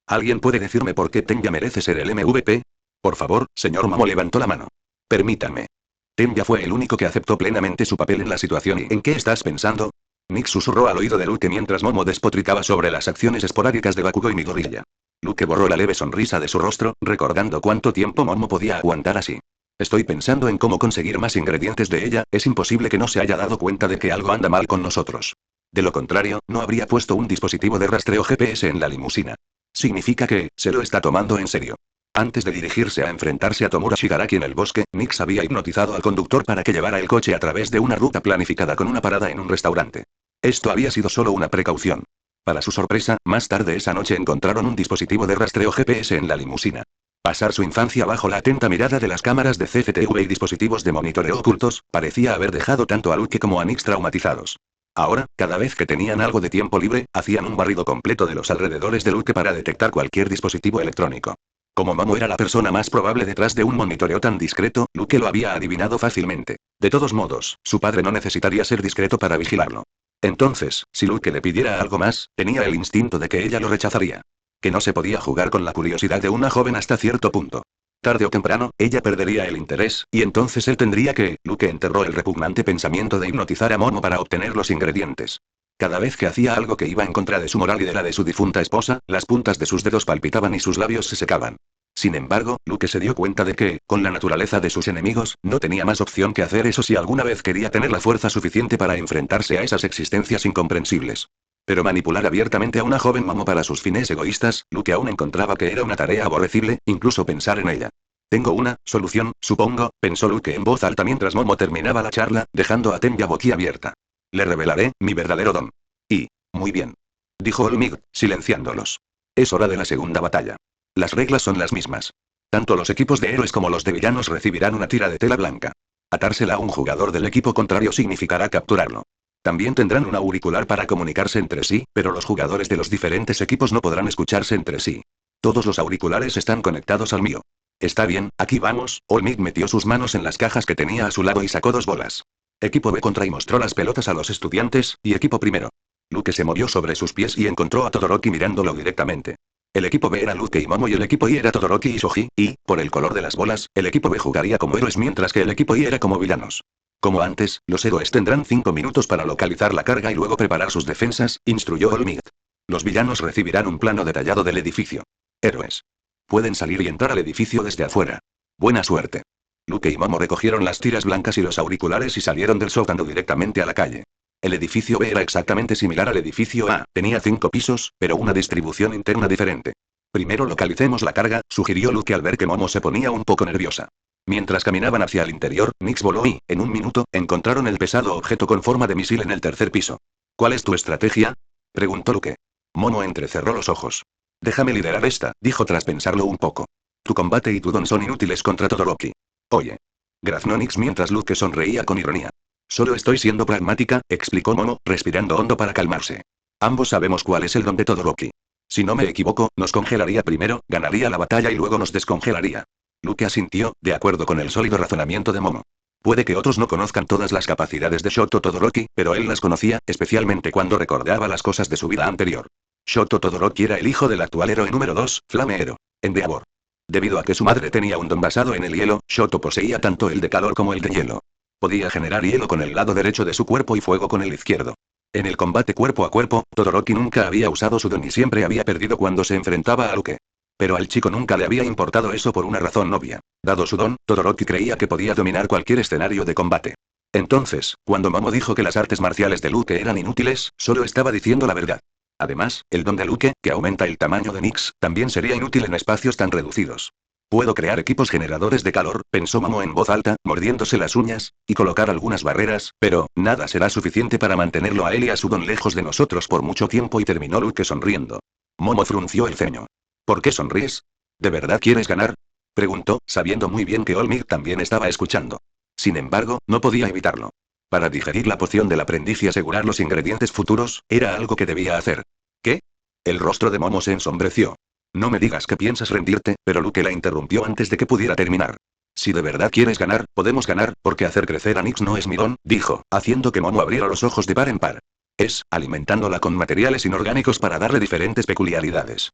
¿Alguien puede decirme por qué Tenbia merece ser el MVP? Por favor, señor Momo levantó la mano. Permítame. Tenbia fue el único que aceptó plenamente su papel en la situación. ¿Y en qué estás pensando? Nick susurró al oído de Luke mientras Momo despotricaba sobre las acciones esporádicas de Bakugo y mi gorilla. Luke borró la leve sonrisa de su rostro, recordando cuánto tiempo Momo podía aguantar así. Estoy pensando en cómo conseguir más ingredientes de ella, es imposible que no se haya dado cuenta de que algo anda mal con nosotros. De lo contrario, no habría puesto un dispositivo de rastreo GPS en la limusina. Significa que, se lo está tomando en serio. Antes de dirigirse a enfrentarse a Tomura Shigaraki en el bosque, Nix había hipnotizado al conductor para que llevara el coche a través de una ruta planificada con una parada en un restaurante. Esto había sido solo una precaución. Para su sorpresa, más tarde esa noche encontraron un dispositivo de rastreo GPS en la limusina. Pasar su infancia bajo la atenta mirada de las cámaras de CCTV y dispositivos de monitoreo ocultos, parecía haber dejado tanto a Luke como a Nix traumatizados. Ahora, cada vez que tenían algo de tiempo libre, hacían un barrido completo de los alrededores de Luke para detectar cualquier dispositivo electrónico. Como Momo era la persona más probable detrás de un monitoreo tan discreto, Luke lo había adivinado fácilmente. De todos modos, su padre no necesitaría ser discreto para vigilarlo. Entonces, si Luke le pidiera algo más, tenía el instinto de que ella lo rechazaría. Que no se podía jugar con la curiosidad de una joven hasta cierto punto. Tarde o temprano, ella perdería el interés, y entonces él tendría que. Luke enterró el repugnante pensamiento de hipnotizar a Momo para obtener los ingredientes. Cada vez que hacía algo que iba en contra de su moral y de la de su difunta esposa, las puntas de sus dedos palpitaban y sus labios se secaban. Sin embargo, Luke se dio cuenta de que, con la naturaleza de sus enemigos, no tenía más opción que hacer eso si alguna vez quería tener la fuerza suficiente para enfrentarse a esas existencias incomprensibles. Pero manipular abiertamente a una joven Momo para sus fines egoístas, Luke aún encontraba que era una tarea aborrecible, incluso pensar en ella. Tengo una solución, supongo, pensó Luke en voz alta mientras Momo terminaba la charla, dejando a Tenbia boquiabierta. Le revelaré mi verdadero don. Y, muy bien. Dijo Olmig, silenciándolos. Es hora de la segunda batalla. Las reglas son las mismas. Tanto los equipos de héroes como los de villanos recibirán una tira de tela blanca. Atársela a un jugador del equipo contrario significará capturarlo. También tendrán un auricular para comunicarse entre sí, pero los jugadores de los diferentes equipos no podrán escucharse entre sí. Todos los auriculares están conectados al mío. Está bien, aquí vamos. Olmig metió sus manos en las cajas que tenía a su lado y sacó 2 bolas. Equipo B contra y mostró las pelotas a los estudiantes, y equipo primero. Luke se movió sobre sus pies y encontró a Todoroki mirándolo directamente. El equipo B era Luke y Momo y el equipo I era Todoroki y Shoji, y, por el color de las bolas, el equipo B jugaría como héroes mientras que el equipo I era como villanos. Como antes, los héroes tendrán 5 minutos para localizar la carga y luego preparar sus defensas, instruyó Olmig. Los villanos recibirán un plano detallado del edificio. Héroes. Pueden salir y entrar al edificio desde afuera. Buena suerte. Luke y Momo recogieron las tiras blancas y los auriculares y salieron del sótano directamente a la calle. El edificio B era exactamente similar al edificio A, tenía 5 pisos, pero una distribución interna diferente. Primero localicemos la carga, sugirió Luke al ver que Momo se ponía un poco nerviosa. Mientras caminaban hacia el interior, Nix voló y, en un minuto, encontraron el pesado objeto con forma de misil en el tercer piso. ¿Cuál es tu estrategia? Preguntó Luke. Momo entrecerró los ojos. Déjame liderar esta, dijo tras pensarlo un poco. Tu combate y tu don son inútiles contra Todoroki. Oye. Graznó Nix mientras Luke sonreía con ironía. Solo estoy siendo pragmática, explicó Momo, respirando hondo para calmarse. Ambos sabemos cuál es el don de Todoroki. Si no me equivoco, nos congelaría primero, ganaría la batalla y luego nos descongelaría. Luke asintió, de acuerdo con el sólido razonamiento de Momo. Puede que otros no conozcan todas las capacidades de Shoto Todoroki, pero él las conocía, especialmente cuando recordaba las cosas de su vida anterior. Shoto Todoroki era el hijo del actual héroe número 2, Flame Hero, Endeavor. Debido a que su madre tenía un don basado en el hielo, Shoto poseía tanto el de calor como el de hielo. Podía generar hielo con el lado derecho de su cuerpo y fuego con el izquierdo. En el combate cuerpo a cuerpo, Todoroki nunca había usado su don y siempre había perdido cuando se enfrentaba a Luke. Pero al chico nunca le había importado eso por una razón obvia. Dado su don, Todoroki creía que podía dominar cualquier escenario de combate. Entonces, cuando Momo dijo que las artes marciales de Luke eran inútiles, solo estaba diciendo la verdad. Además, el don de Luke, que aumenta el tamaño de Nix, también sería inútil en espacios tan reducidos. Puedo crear equipos generadores de calor, pensó Momo en voz alta, mordiéndose las uñas, y colocar algunas barreras, pero, nada será suficiente para mantenerlo a él y a su don lejos de nosotros por mucho tiempo, y terminó Luke sonriendo. Momo frunció el ceño. ¿Por qué sonríes? ¿De verdad quieres ganar? Preguntó, sabiendo muy bien que Olmig también estaba escuchando. Sin embargo, no podía evitarlo. Para digerir la poción del aprendiz y asegurar los ingredientes futuros, era algo que debía hacer. ¿Qué? El rostro de Momo se ensombreció. No me digas que piensas rendirte, pero Luke la interrumpió antes de que pudiera terminar. Si de verdad quieres ganar, podemos ganar, porque hacer crecer a Nix no es mi don, dijo, haciendo que Momo abriera los ojos de par en par. Es, alimentándola con materiales inorgánicos para darle diferentes peculiaridades.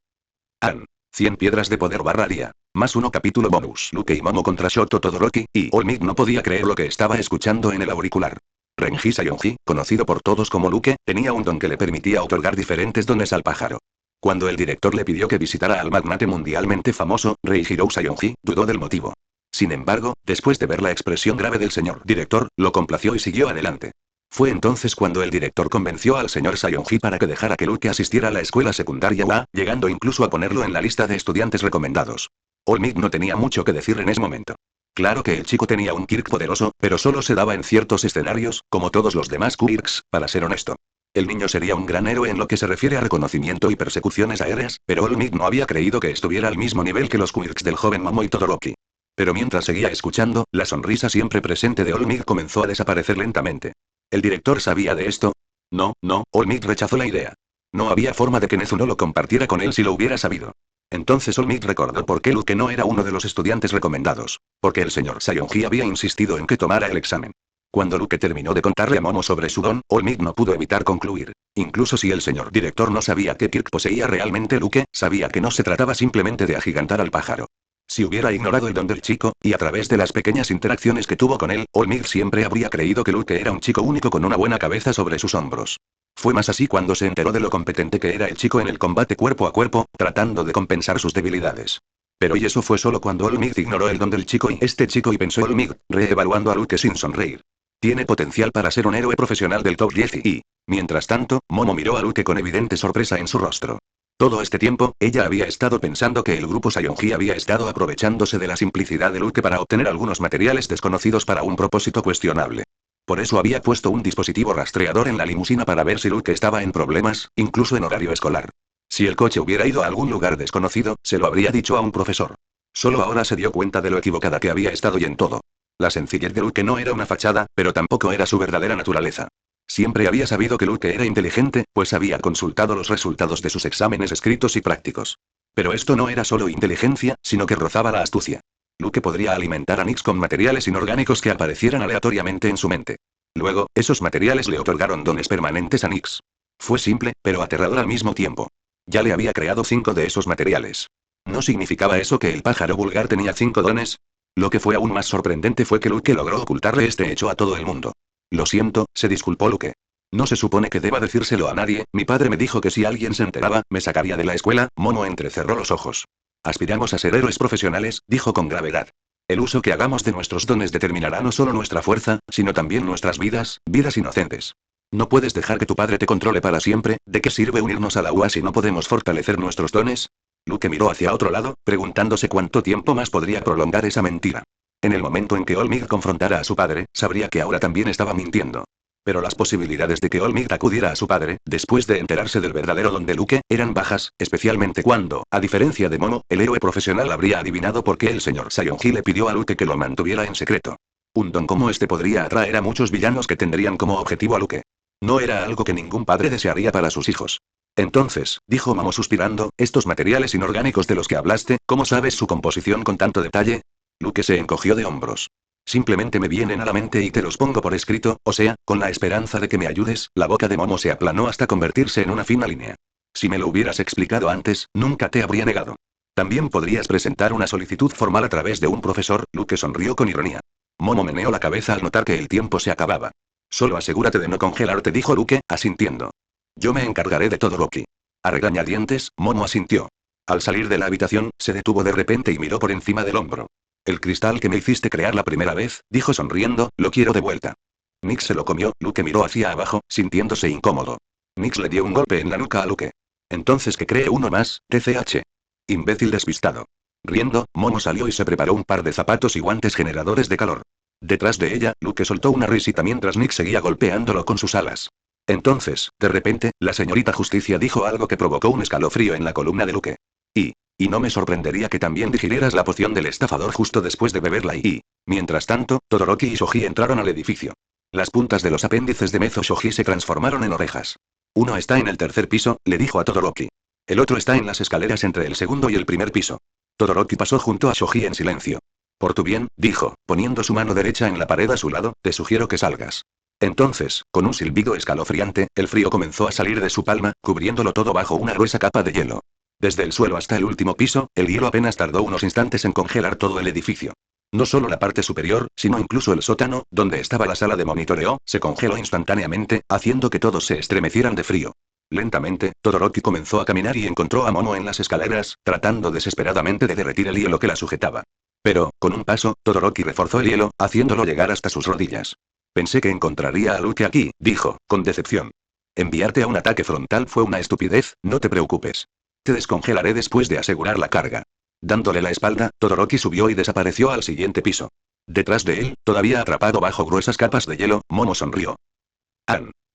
100 piedras de poder /día. +1 capítulo bonus. Luke y Momo contra Shoto Todoroki, y Olmig no podía creer lo que estaba escuchando en el auricular. Renji Sayonji, conocido por todos como Luke, tenía un don que le permitía otorgar diferentes dones al pájaro. Cuando el director le pidió que visitara al magnate mundialmente famoso, Reihiro Sayonji, dudó del motivo. Sin embargo, después de ver la expresión grave del señor director, lo complació y siguió adelante. Fue entonces cuando el director convenció al señor Sayonji para que dejara que Luke asistiera a la escuela secundaria UA, llegando incluso a ponerlo en la lista de estudiantes recomendados. Olmig no tenía mucho que decir en ese momento. Claro que el chico tenía un quirk poderoso, pero solo se daba en ciertos escenarios, como todos los demás quirks, para ser honesto. El niño sería un gran héroe en lo que se refiere a reconocimiento y persecuciones aéreas, pero Olmig no había creído que estuviera al mismo nivel que los quirks del joven Momo y Todoroki. Pero mientras seguía escuchando, la sonrisa siempre presente de Olmig comenzó a desaparecer lentamente. ¿El director sabía de esto? No, Olmig rechazó la idea. No había forma de que Nezuno lo compartiera con él si lo hubiera sabido. Entonces Olmig recordó por qué Luke no era uno de los estudiantes recomendados. Porque el señor Sayonji había insistido en que tomara el examen. Cuando Luke terminó de contarle a Momo sobre su don, Olmig no pudo evitar concluir. Incluso si el señor director no sabía qué quirk poseía realmente Luke, sabía que no se trataba simplemente de agigantar al pájaro. Si hubiera ignorado el don del chico, y a través de las pequeñas interacciones que tuvo con él, Olmig siempre habría creído que Luke era un chico único con una buena cabeza sobre sus hombros. Fue más así cuando se enteró de lo competente que era el chico en el combate cuerpo a cuerpo, tratando de compensar sus debilidades. Pero y eso fue solo cuando Olmig ignoró el don del chico y pensó Olmig, reevaluando a Luke sin sonreír. Tiene potencial para ser un héroe profesional del top 10 y, mientras tanto, Momo miró a Luke con evidente sorpresa en su rostro. Todo este tiempo, ella había estado pensando que el grupo Sayonji había estado aprovechándose de la simplicidad de Luke para obtener algunos materiales desconocidos para un propósito cuestionable. Por eso había puesto un dispositivo rastreador en la limusina para ver si Luke estaba en problemas, incluso en horario escolar. Si el coche hubiera ido a algún lugar desconocido, se lo habría dicho a un profesor. Solo ahora se dio cuenta de lo equivocada que había estado y en todo. La sencillez de Luke no era una fachada, pero tampoco era su verdadera naturaleza. Siempre había sabido que Luke era inteligente, pues había consultado los resultados de sus exámenes escritos y prácticos. Pero esto no era solo inteligencia, sino que rozaba la astucia. Luke podría alimentar a Nix con materiales inorgánicos que aparecieran aleatoriamente en su mente. Luego, esos materiales le otorgaron dones permanentes a Nix. Fue simple, pero aterrador al mismo tiempo. Ya le había creado 5 de esos materiales. ¿No significaba eso que el pájaro vulgar tenía 5 dones? Lo que fue aún más sorprendente fue que Luke logró ocultarle este hecho a todo el mundo. Lo siento, se disculpó Luke. No se supone que deba decírselo a nadie, mi padre me dijo que si alguien se enteraba, me sacaría de la escuela. Momo entrecerró los ojos. Aspiramos a ser héroes profesionales, dijo con gravedad. El uso que hagamos de nuestros dones determinará no solo nuestra fuerza, sino también nuestras vidas inocentes. No puedes dejar que tu padre te controle para siempre. ¿De qué sirve unirnos a la UA si no podemos fortalecer nuestros dones? Luke miró hacia otro lado, preguntándose cuánto tiempo más podría prolongar esa mentira. En el momento en que Olmig confrontara a su padre, sabría que ahora también estaba mintiendo. Pero las posibilidades de que Olmig acudiera a su padre, después de enterarse del verdadero don de Luke, eran bajas, especialmente cuando, a diferencia de Momo, el héroe profesional habría adivinado por qué el señor Sayonji le pidió a Luke que lo mantuviera en secreto. Un don como este podría atraer a muchos villanos que tendrían como objetivo a Luke. No era algo que ningún padre desearía para sus hijos. Entonces, dijo Momo suspirando, estos materiales inorgánicos de los que hablaste, ¿cómo sabes su composición con tanto detalle? Luke se encogió de hombros. Simplemente me vienen a la mente y te los pongo por escrito, o sea, con la esperanza de que me ayudes. La boca de Momo se aplanó hasta convertirse en una fina línea. Si me lo hubieras explicado antes, nunca te habría negado. También podrías presentar una solicitud formal a través de un profesor. Luke sonrió con ironía. Momo meneó la cabeza al notar que el tiempo se acababa. Solo asegúrate de no congelarte, dijo Luke, asintiendo. Yo me encargaré de todo, Rocky. A regañadientes, Momo asintió. Al salir de la habitación, se detuvo de repente y miró por encima del hombro. El cristal que me hiciste crear la primera vez, dijo sonriendo, lo quiero de vuelta. Nix se lo comió. Luke miró hacia abajo, sintiéndose incómodo. Nix le dio un golpe en la nuca a Luke. Entonces que cree uno más, TCH. Imbécil despistado. Riendo, Momo salió y se preparó un par de zapatos y guantes generadores de calor. Detrás de ella, Luke soltó una risita mientras Nix seguía golpeándolo con sus alas. Entonces, de repente, la señorita Justicia dijo algo que provocó un escalofrío en la columna de Luke. Y no me sorprendería que también digirieras la poción del estafador justo después de beberla mientras tanto, Todoroki y Shoji entraron al edificio. Las puntas de los apéndices de Mezo Shoji se transformaron en orejas. Uno está en el tercer piso, le dijo a Todoroki. El otro está en las escaleras entre el segundo y el primer piso. Todoroki pasó junto a Shoji en silencio. Por tu bien, dijo, poniendo su mano derecha en la pared a su lado, te sugiero que salgas. Entonces, con un silbido escalofriante, el frío comenzó a salir de su palma, cubriéndolo todo bajo una gruesa capa de hielo. Desde el suelo hasta el último piso, el hielo apenas tardó unos instantes en congelar todo el edificio. No solo la parte superior, sino incluso el sótano, donde estaba la sala de monitoreo, se congeló instantáneamente, haciendo que todos se estremecieran de frío. Lentamente, Todoroki comenzó a caminar y encontró a Momo en las escaleras, tratando desesperadamente de derretir el hielo que la sujetaba. Pero, con un paso, Todoroki reforzó el hielo, haciéndolo llegar hasta sus rodillas. Pensé que encontraría a Luke aquí, dijo, con decepción. Enviarte a un ataque frontal fue una estupidez, no te preocupes. Te descongelaré después de asegurar la carga. Dándole la espalda, Todoroki subió y desapareció al siguiente piso. Detrás de él, todavía atrapado bajo gruesas capas de hielo, Momo sonrió.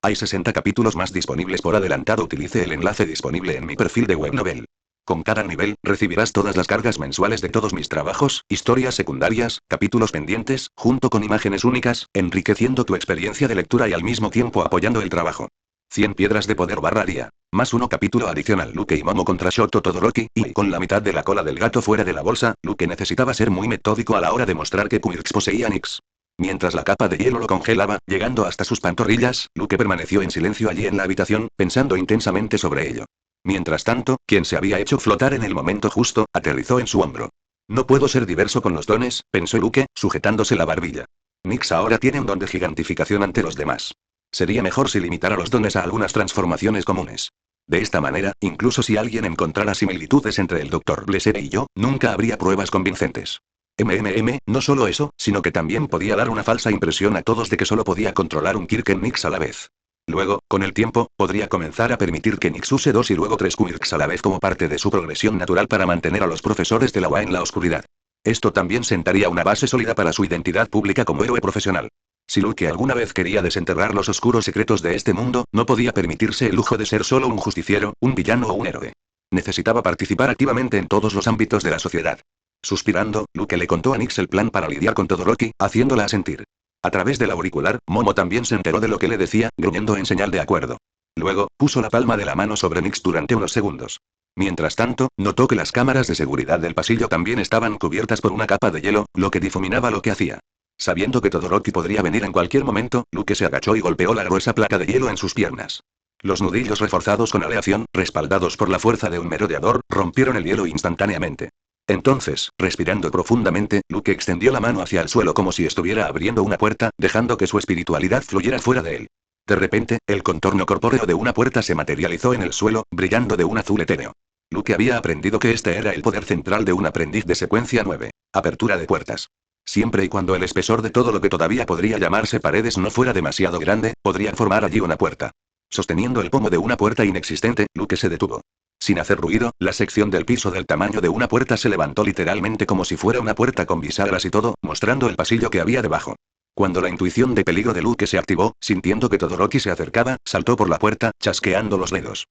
Hay 60 capítulos más disponibles por adelantado. Utilice el enlace disponible en mi perfil de Webnovel. Con cada nivel, recibirás todas las cargas mensuales de todos mis trabajos, historias secundarias, capítulos pendientes, junto con imágenes únicas, enriqueciendo tu experiencia de lectura y al mismo tiempo apoyando el trabajo. 100 piedras de poder /día. Más uno capítulo adicional. Luke y Momo contra Shoto Todoroki, y con la mitad de la cola del gato fuera de la bolsa, Luke necesitaba ser muy metódico a la hora de mostrar que Quirks poseía Nix. Mientras la capa de hielo lo congelaba, llegando hasta sus pantorrillas, Luke permaneció en silencio allí en la habitación, pensando intensamente sobre ello. Mientras tanto, quien se había hecho flotar en el momento justo, aterrizó en su hombro. No puedo ser diverso con los dones, pensó Luke, sujetándose la barbilla. Nix ahora tiene un don de gigantificación ante los demás. Sería mejor si limitara los dones a algunas transformaciones comunes. De esta manera, incluso si alguien encontrara similitudes entre el Dr. Blessere y yo, nunca habría pruebas convincentes. No solo eso, sino que también podía dar una falsa impresión a todos de que solo podía controlar un Kirk en Nix a la vez. Luego, con el tiempo, podría comenzar a permitir que Nix use 2 y luego 3 Quirks a la vez como parte de su progresión natural para mantener a los profesores de la UA en la oscuridad. Esto también sentaría una base sólida para su identidad pública como héroe profesional. Si Luke alguna vez quería desenterrar los oscuros secretos de este mundo, no podía permitirse el lujo de ser solo un justiciero, un villano o un héroe. Necesitaba participar activamente en todos los ámbitos de la sociedad. Suspirando, Luke le contó a Nix el plan para lidiar con Todoroki, haciéndola asentir. A través del auricular, Momo también se enteró de lo que le decía, gruñendo en señal de acuerdo. Luego, puso la palma de la mano sobre Nix durante unos segundos. Mientras tanto, notó que las cámaras de seguridad del pasillo también estaban cubiertas por una capa de hielo, lo que difuminaba lo que hacía. Sabiendo que Todoroki podría venir en cualquier momento, Luke se agachó y golpeó la gruesa placa de hielo en sus piernas. Los nudillos reforzados con aleación, respaldados por la fuerza de un merodeador, rompieron el hielo instantáneamente. Entonces, respirando profundamente, Luke extendió la mano hacia el suelo como si estuviera abriendo una puerta, dejando que su espiritualidad fluyera fuera de él. De repente, el contorno corpóreo de una puerta se materializó en el suelo, brillando de un azul etéreo. Luke había aprendido que este era el poder central de un aprendiz de secuencia 9. Apertura de puertas. Siempre y cuando el espesor de todo lo que todavía podría llamarse paredes no fuera demasiado grande, podría formar allí una puerta. Sosteniendo el pomo de una puerta inexistente, Luke se detuvo. Sin hacer ruido, la sección del piso del tamaño de una puerta se levantó literalmente como si fuera una puerta con bisagras y todo, mostrando el pasillo que había debajo. Cuando la intuición de peligro de Luke se activó, sintiendo que Todoroki se acercaba, saltó por la puerta, chasqueando los dedos.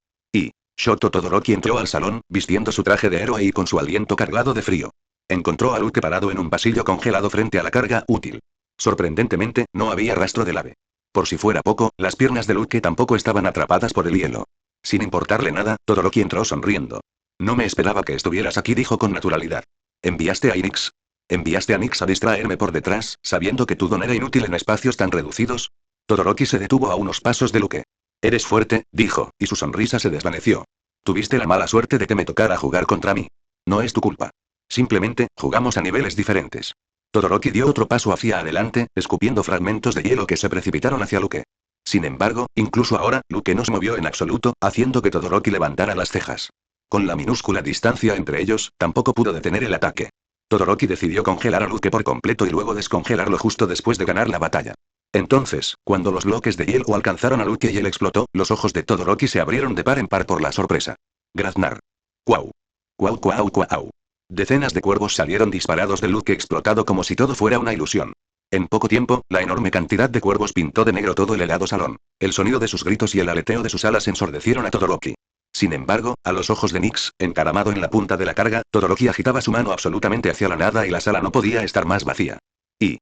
Shoto Todoroki entró al salón, vistiendo su traje de héroe y con su aliento cargado de frío. Encontró a Luke parado en un pasillo congelado frente a la carga útil. Sorprendentemente, no había rastro del ave. Por si fuera poco, las piernas de Luke tampoco estaban atrapadas por el hielo. Sin importarle nada, Todoroki entró sonriendo. No me esperaba que estuvieras aquí, dijo con naturalidad. ¿Enviaste a Nix? ¿Enviaste a Nix a distraerme por detrás, sabiendo que tu don era inútil en espacios tan reducidos? Todoroki se detuvo a unos pasos de Luke. Eres fuerte, dijo, y su sonrisa se desvaneció. Tuviste la mala suerte de que me tocara jugar contra mí. No es tu culpa. Simplemente, jugamos a niveles diferentes. Todoroki dio otro paso hacia adelante, escupiendo fragmentos de hielo que se precipitaron hacia Luke. Sin embargo, incluso ahora, Luke no se movió en absoluto, haciendo que Todoroki levantara las cejas. Con la minúscula distancia entre ellos, tampoco pudo detener el ataque. Todoroki decidió congelar a Luke por completo y luego descongelarlo justo después de ganar la batalla. Entonces, cuando los bloques de hielo alcanzaron a Luke y él explotó, los ojos de Todoroki se abrieron de par en par por la sorpresa. Graznar. ¡Cuau! ¡Cuau cuau cuau! Decenas de cuervos salieron disparados de Luke explotado como si todo fuera una ilusión. En poco tiempo, la enorme cantidad de cuervos pintó de negro todo el helado salón. El sonido de sus gritos y el aleteo de sus alas ensordecieron a Todoroki. Sin embargo, a los ojos de Nix, encaramado en la punta de la carga, Todoroki agitaba su mano absolutamente hacia la nada y la sala no podía estar más vacía. Y.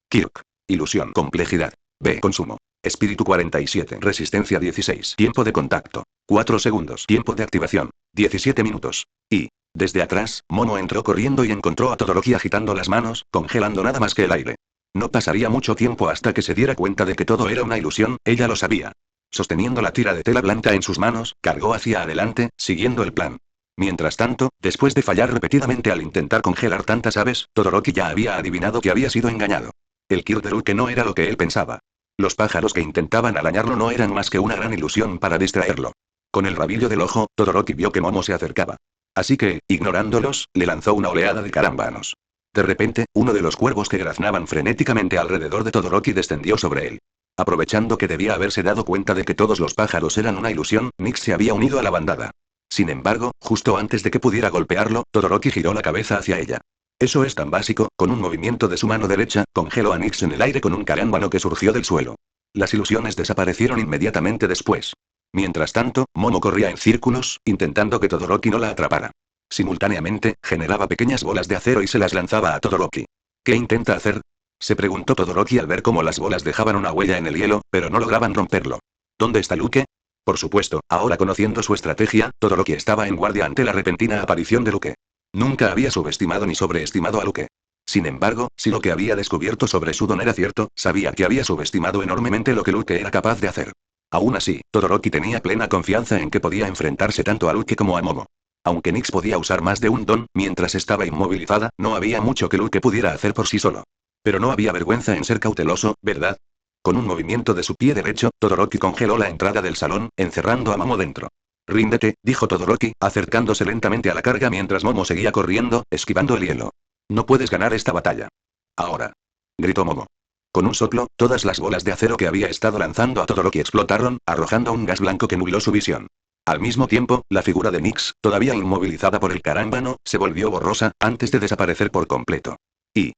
Kirk. Ilusión. Complejidad. B. Consumo. Espíritu 47. Resistencia 16. Tiempo de contacto. 4 segundos. Tiempo de activación. 17 minutos. Y. Desde atrás, Momo entró corriendo y encontró a Todoroki agitando las manos, congelando nada más que el aire. No pasaría mucho tiempo hasta que se diera cuenta de que todo era una ilusión, ella lo sabía. Sosteniendo la tira de tela blanca en sus manos, cargó hacia adelante, siguiendo el plan. Mientras tanto, después de fallar repetidamente al intentar congelar tantas aves, Todoroki ya había adivinado que había sido engañado. El Kirk de Luke no era lo que él pensaba. Los pájaros que intentaban arañarlo no eran más que una gran ilusión para distraerlo. Con el rabillo del ojo, Todoroki vio que Momo se acercaba. Así que, ignorándolos, le lanzó una oleada de carámbanos. De repente, uno de los cuervos que graznaban frenéticamente alrededor de Todoroki descendió sobre él. Aprovechando que debía haberse dado cuenta de que todos los pájaros eran una ilusión, Nix se había unido a la bandada. Sin embargo, justo antes de que pudiera golpearlo, Todoroki giró la cabeza hacia ella. Eso es tan básico, con un movimiento de su mano derecha, congeló a Nix en el aire con un carámbano que surgió del suelo. Las ilusiones desaparecieron inmediatamente después. Mientras tanto, Momo corría en círculos, intentando que Todoroki no la atrapara. Simultáneamente, generaba pequeñas bolas de acero y se las lanzaba a Todoroki. ¿Qué intenta hacer? Se preguntó Todoroki al ver cómo las bolas dejaban una huella en el hielo, pero no lograban romperlo. ¿Dónde está Luke? Por supuesto, ahora conociendo su estrategia, Todoroki estaba en guardia ante la repentina aparición de Luke. Nunca había subestimado ni sobreestimado a Luke. Sin embargo, si lo que había descubierto sobre su don era cierto, sabía que había subestimado enormemente lo que Luke era capaz de hacer. Aún así, Todoroki tenía plena confianza en que podía enfrentarse tanto a Luke como a Momo. Aunque Nix podía usar más de un don, mientras estaba inmovilizada, no había mucho que Luke pudiera hacer por sí solo. Pero no había vergüenza en ser cauteloso, ¿verdad? Con un movimiento de su pie derecho, Todoroki congeló la entrada del salón, encerrando a Momo dentro. Ríndete, dijo Todoroki, acercándose lentamente a la carga mientras Momo seguía corriendo, esquivando el hielo. No puedes ganar esta batalla. Ahora. Gritó Momo. Con un soplo, todas las bolas de acero que había estado lanzando a Todoroki explotaron, arrojando un gas blanco que nubló su visión. Al mismo tiempo, la figura de Nix, todavía inmovilizada por el carámbano, se volvió borrosa, antes de desaparecer por completo. Y.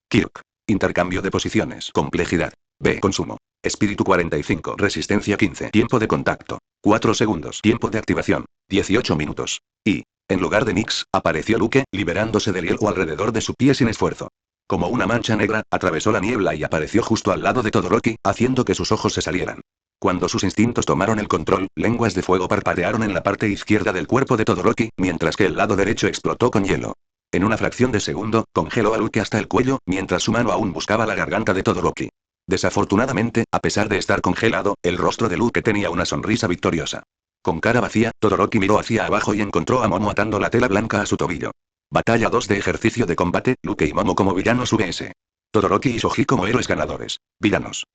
Kirk. Intercambio de posiciones. Complejidad. B. Consumo. Espíritu 45. Resistencia 15. Tiempo de contacto. 4 segundos. Tiempo de activación. 18 minutos. Y. En lugar de Nix, apareció Luke, liberándose del hielo alrededor de su pie sin esfuerzo. Como una mancha negra, atravesó la niebla y apareció justo al lado de Todoroki, haciendo que sus ojos se salieran. Cuando sus instintos tomaron el control, lenguas de fuego parpadearon en la parte izquierda del cuerpo de Todoroki, mientras que el lado derecho explotó con hielo. En una fracción de segundo, congeló a Luke hasta el cuello, mientras su mano aún buscaba la garganta de Todoroki. Desafortunadamente, a pesar de estar congelado, el rostro de Luke tenía una sonrisa victoriosa. Con cara vacía, Todoroki miró hacia abajo y encontró a Momo atando la tela blanca a su tobillo. Batalla 2 de ejercicio de combate, Luke y Momo como villanos vs. Todoroki y Shoji como héroes ganadores. Villanos.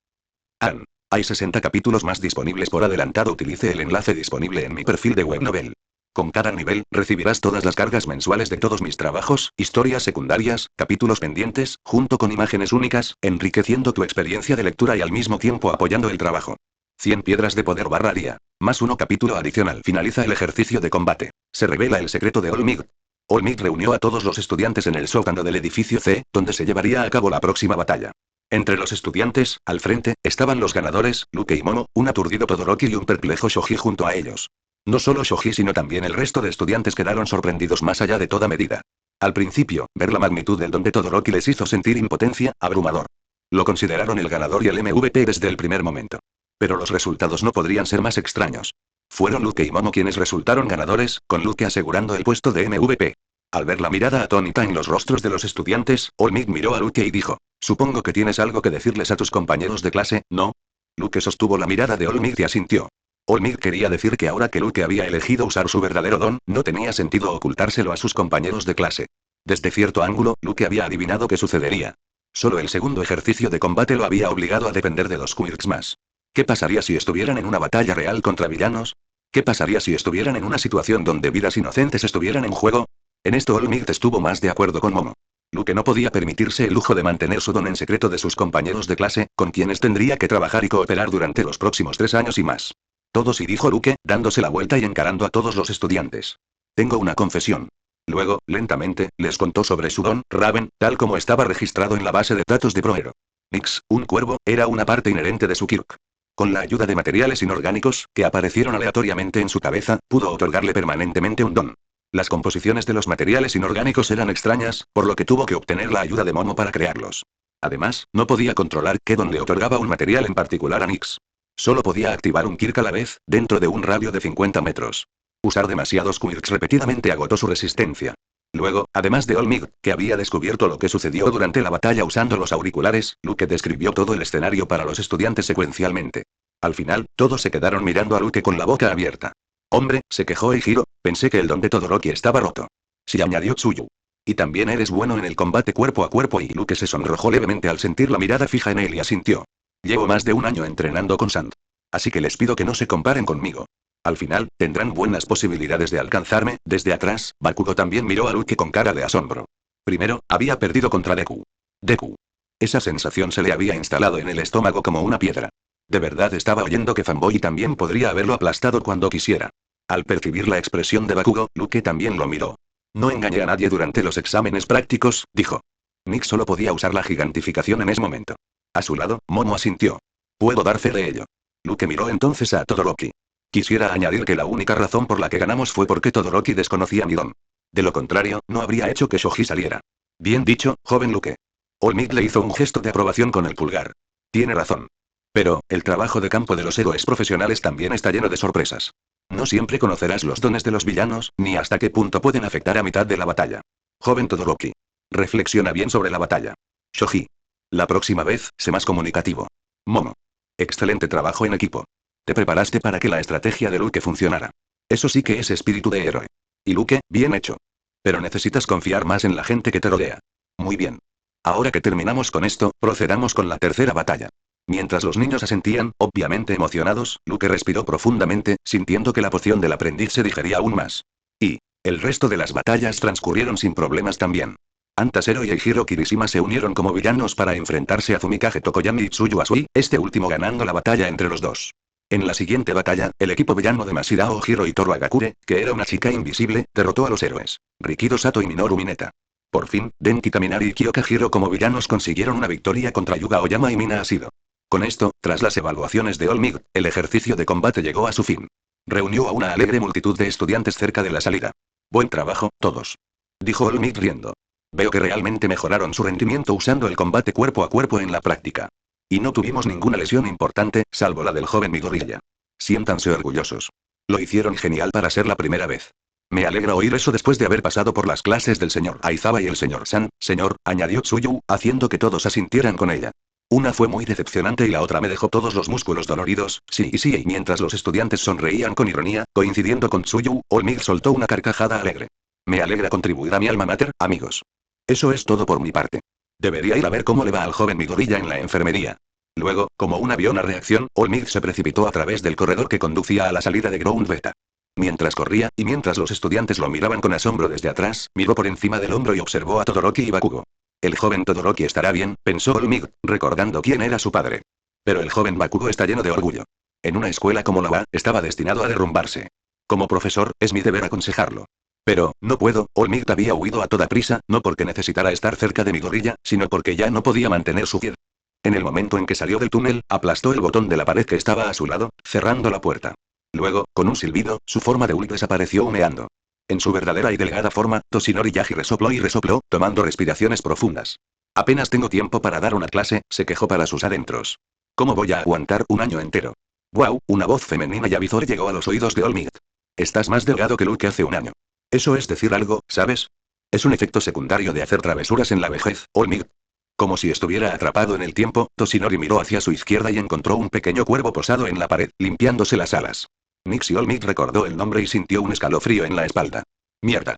Hay 60 capítulos más disponibles por adelantado. Utilice el enlace disponible en mi perfil de Webnovel. Con cada nivel, recibirás todas las cargas mensuales de todos mis trabajos, historias secundarias, capítulos pendientes, junto con imágenes únicas, enriqueciendo tu experiencia de lectura y al mismo tiempo apoyando el trabajo. 100 piedras de poder / día. Más 1 capítulo adicional. Finaliza el ejercicio de combate. Se revela el secreto de All Might. All Might reunió a todos los estudiantes en el sótano del edificio C, donde se llevaría a cabo la próxima batalla. Entre los estudiantes, al frente, estaban los ganadores, Luke y Momo, un aturdido Todoroki y un perplejo Shoji junto a ellos. No solo Shoji sino también el resto de estudiantes quedaron sorprendidos más allá de toda medida. Al principio, ver la magnitud del don de Todoroki les hizo sentir impotencia, abrumador. Lo consideraron el ganador y el MVP desde el primer momento. Pero los resultados no podrían ser más extraños. Fueron Luke y Momo quienes resultaron ganadores, con Luke asegurando el puesto de MVP. Al ver la mirada atónita en los rostros de los estudiantes, All Might miró a Luke y dijo: supongo que tienes algo que decirles a tus compañeros de clase, ¿no? Luke sostuvo la mirada de All Might y asintió. All Might quería decir que ahora que Luke había elegido usar su verdadero don, no tenía sentido ocultárselo a sus compañeros de clase. Desde cierto ángulo, Luke había adivinado qué sucedería. Solo el segundo ejercicio de combate lo había obligado a depender de dos quirks más. ¿Qué pasaría si estuvieran en una batalla real contra villanos? ¿Qué pasaría si estuvieran en una situación donde vidas inocentes estuvieran en juego? En esto Olmigt estuvo más de acuerdo con Momo. Luke no podía permitirse el lujo de mantener su don en secreto de sus compañeros de clase, con quienes tendría que trabajar y cooperar durante los próximos 3 años y más. Todos, y dijo Luke, dándose la vuelta y encarando a todos los estudiantes. Tengo una confesión. Luego, lentamente, les contó sobre su don, Raven, tal como estaba registrado en la base de datos de Proero. Nix, un cuervo, era una parte inherente de su Kirk. Con la ayuda de materiales inorgánicos, que aparecieron aleatoriamente en su cabeza, pudo otorgarle permanentemente un don. Las composiciones de los materiales inorgánicos eran extrañas, por lo que tuvo que obtener la ayuda de Momo para crearlos. Además, no podía controlar qué don le otorgaba un material en particular a Nix. Solo podía activar un Kirk a la vez, dentro de un radio de 50 metros. Usar demasiados quirks repetidamente agotó su resistencia. Luego, además de Olmigt, que había descubierto lo que sucedió durante la batalla usando los auriculares, Luke describió todo el escenario para los estudiantes secuencialmente. Al final, todos se quedaron mirando a Luke con la boca abierta. Hombre, se quejó Eijiro, pensé que el don de Todoroki estaba roto. Sí, añadió Tsuyu. Y también eres bueno en el combate cuerpo a cuerpo, y Luke se sonrojó levemente al sentir la mirada fija en él y asintió. Llevo más de un año entrenando con Sand. Así que les pido que no se comparen conmigo. Al final, tendrán buenas posibilidades de alcanzarme. Desde atrás, Bakugo también miró a Luke con cara de asombro. Primero, había perdido contra Deku. Deku. Esa sensación se le había instalado en el estómago como una piedra. De verdad estaba oyendo que Fanboy también podría haberlo aplastado cuando quisiera. Al percibir la expresión de Bakugo, Luke también lo miró. No engañé a nadie durante los exámenes prácticos, dijo. Nick solo podía usar la gigantificación en ese momento. A su lado, Momo asintió. Puedo dar fe de ello. Luke miró entonces a Todoroki. Quisiera añadir que la única razón por la que ganamos fue porque Todoroki desconocía mi don. De lo contrario, no habría hecho que Shoji saliera. Bien dicho, joven Luke. Olmigt le hizo un gesto de aprobación con el pulgar. Tiene razón. Pero, el trabajo de campo de los héroes profesionales también está lleno de sorpresas. No siempre conocerás los dones de los villanos, ni hasta qué punto pueden afectar a mitad de la batalla. Joven Todoroki. Reflexiona bien sobre la batalla. Shoji. La próxima vez, sé más comunicativo. Momo. Excelente trabajo en equipo. Te preparaste para que la estrategia de Luke funcionara. Eso sí que es espíritu de héroe. Y Luke, bien hecho. Pero necesitas confiar más en la gente que te rodea. Muy bien. Ahora que terminamos con esto, procedamos con la tercera batalla. Mientras los niños asentían, obviamente emocionados, Luke respiró profundamente, sintiendo que la poción del aprendiz se digería aún más. Y el resto de las batallas transcurrieron sin problemas también. Antasero y Eijiro Kirishima se unieron como villanos para enfrentarse a Fumikage Tokoyami y Tsuyu Asui, este último ganando la batalla entre los dos. En la siguiente batalla, el equipo villano de Masahiro Ojiro y Toru Agakure, que era una chica invisible, derrotó a los héroes Rikido Sato y Minoru Mineta. Por fin, Denki Kaminari y Kyoka Hiro como villanos consiguieron una victoria contra Yuga Oyama y Mina Asido. Con esto, tras las evaluaciones de Olmigt, el ejercicio de combate llegó a su fin. Reunió a una alegre multitud de estudiantes cerca de la salida. Buen trabajo, todos. Dijo Olmigt riendo. Veo que realmente mejoraron su rendimiento usando el combate cuerpo a cuerpo en la práctica. Y no tuvimos ninguna lesión importante, salvo la del joven Midoriya. Siéntanse orgullosos. Lo hicieron genial para ser la primera vez. Me alegra oír eso después de haber pasado por las clases del señor Aizawa y el señor San, señor, añadió Tsuyu, haciendo que todos asintieran con ella. Una fue muy decepcionante y la otra me dejó todos los músculos doloridos, sí, y mientras los estudiantes sonreían con ironía, coincidiendo con Tsuyu, Olmigt soltó una carcajada alegre. Me alegra contribuir a mi alma mater, amigos. Eso es todo por mi parte. Debería ir a ver cómo le va al joven Midoriya en la enfermería. Luego, como un avión a reacción, Olmigt se precipitó a través del corredor que conducía a la salida de Ground Beta. Mientras corría, y mientras los estudiantes lo miraban con asombro desde atrás, miró por encima del hombro y observó a Todoroki y Bakugo. El joven Todoroki estará bien, pensó Olmigt, recordando quién era su padre. Pero el joven Bakugo está lleno de orgullo. En una escuela como la UA, estaba destinado a derrumbarse. Como profesor, es mi deber aconsejarlo. Pero, no puedo, Olmigt había huido a toda prisa, no porque necesitara estar cerca de Midoriya, sino porque ya no podía mantener su pie. En el momento en que salió del túnel, aplastó el botón de la pared que estaba a su lado, cerrando la puerta. Luego, con un silbido, su forma de huir desapareció humeando. En su verdadera y delgada forma, Toshinori Yaji resopló y resopló, tomando respiraciones profundas. Apenas tengo tiempo para dar una clase, se quejó para sus adentros. ¿Cómo voy a aguantar un año entero? ¡Wow! Una voz femenina y avizor llegó a los oídos de Olmigt. Estás más delgado que Luke hace un año. Eso es decir algo, ¿sabes? Es un efecto secundario de hacer travesuras en la vejez, Olmigt. Como si estuviera atrapado en el tiempo, Toshinori miró hacia su izquierda y encontró un pequeño cuervo posado en la pared, limpiándose las alas. Nixie Olmigt recordó el nombre y sintió un escalofrío en la espalda. ¡Mierda!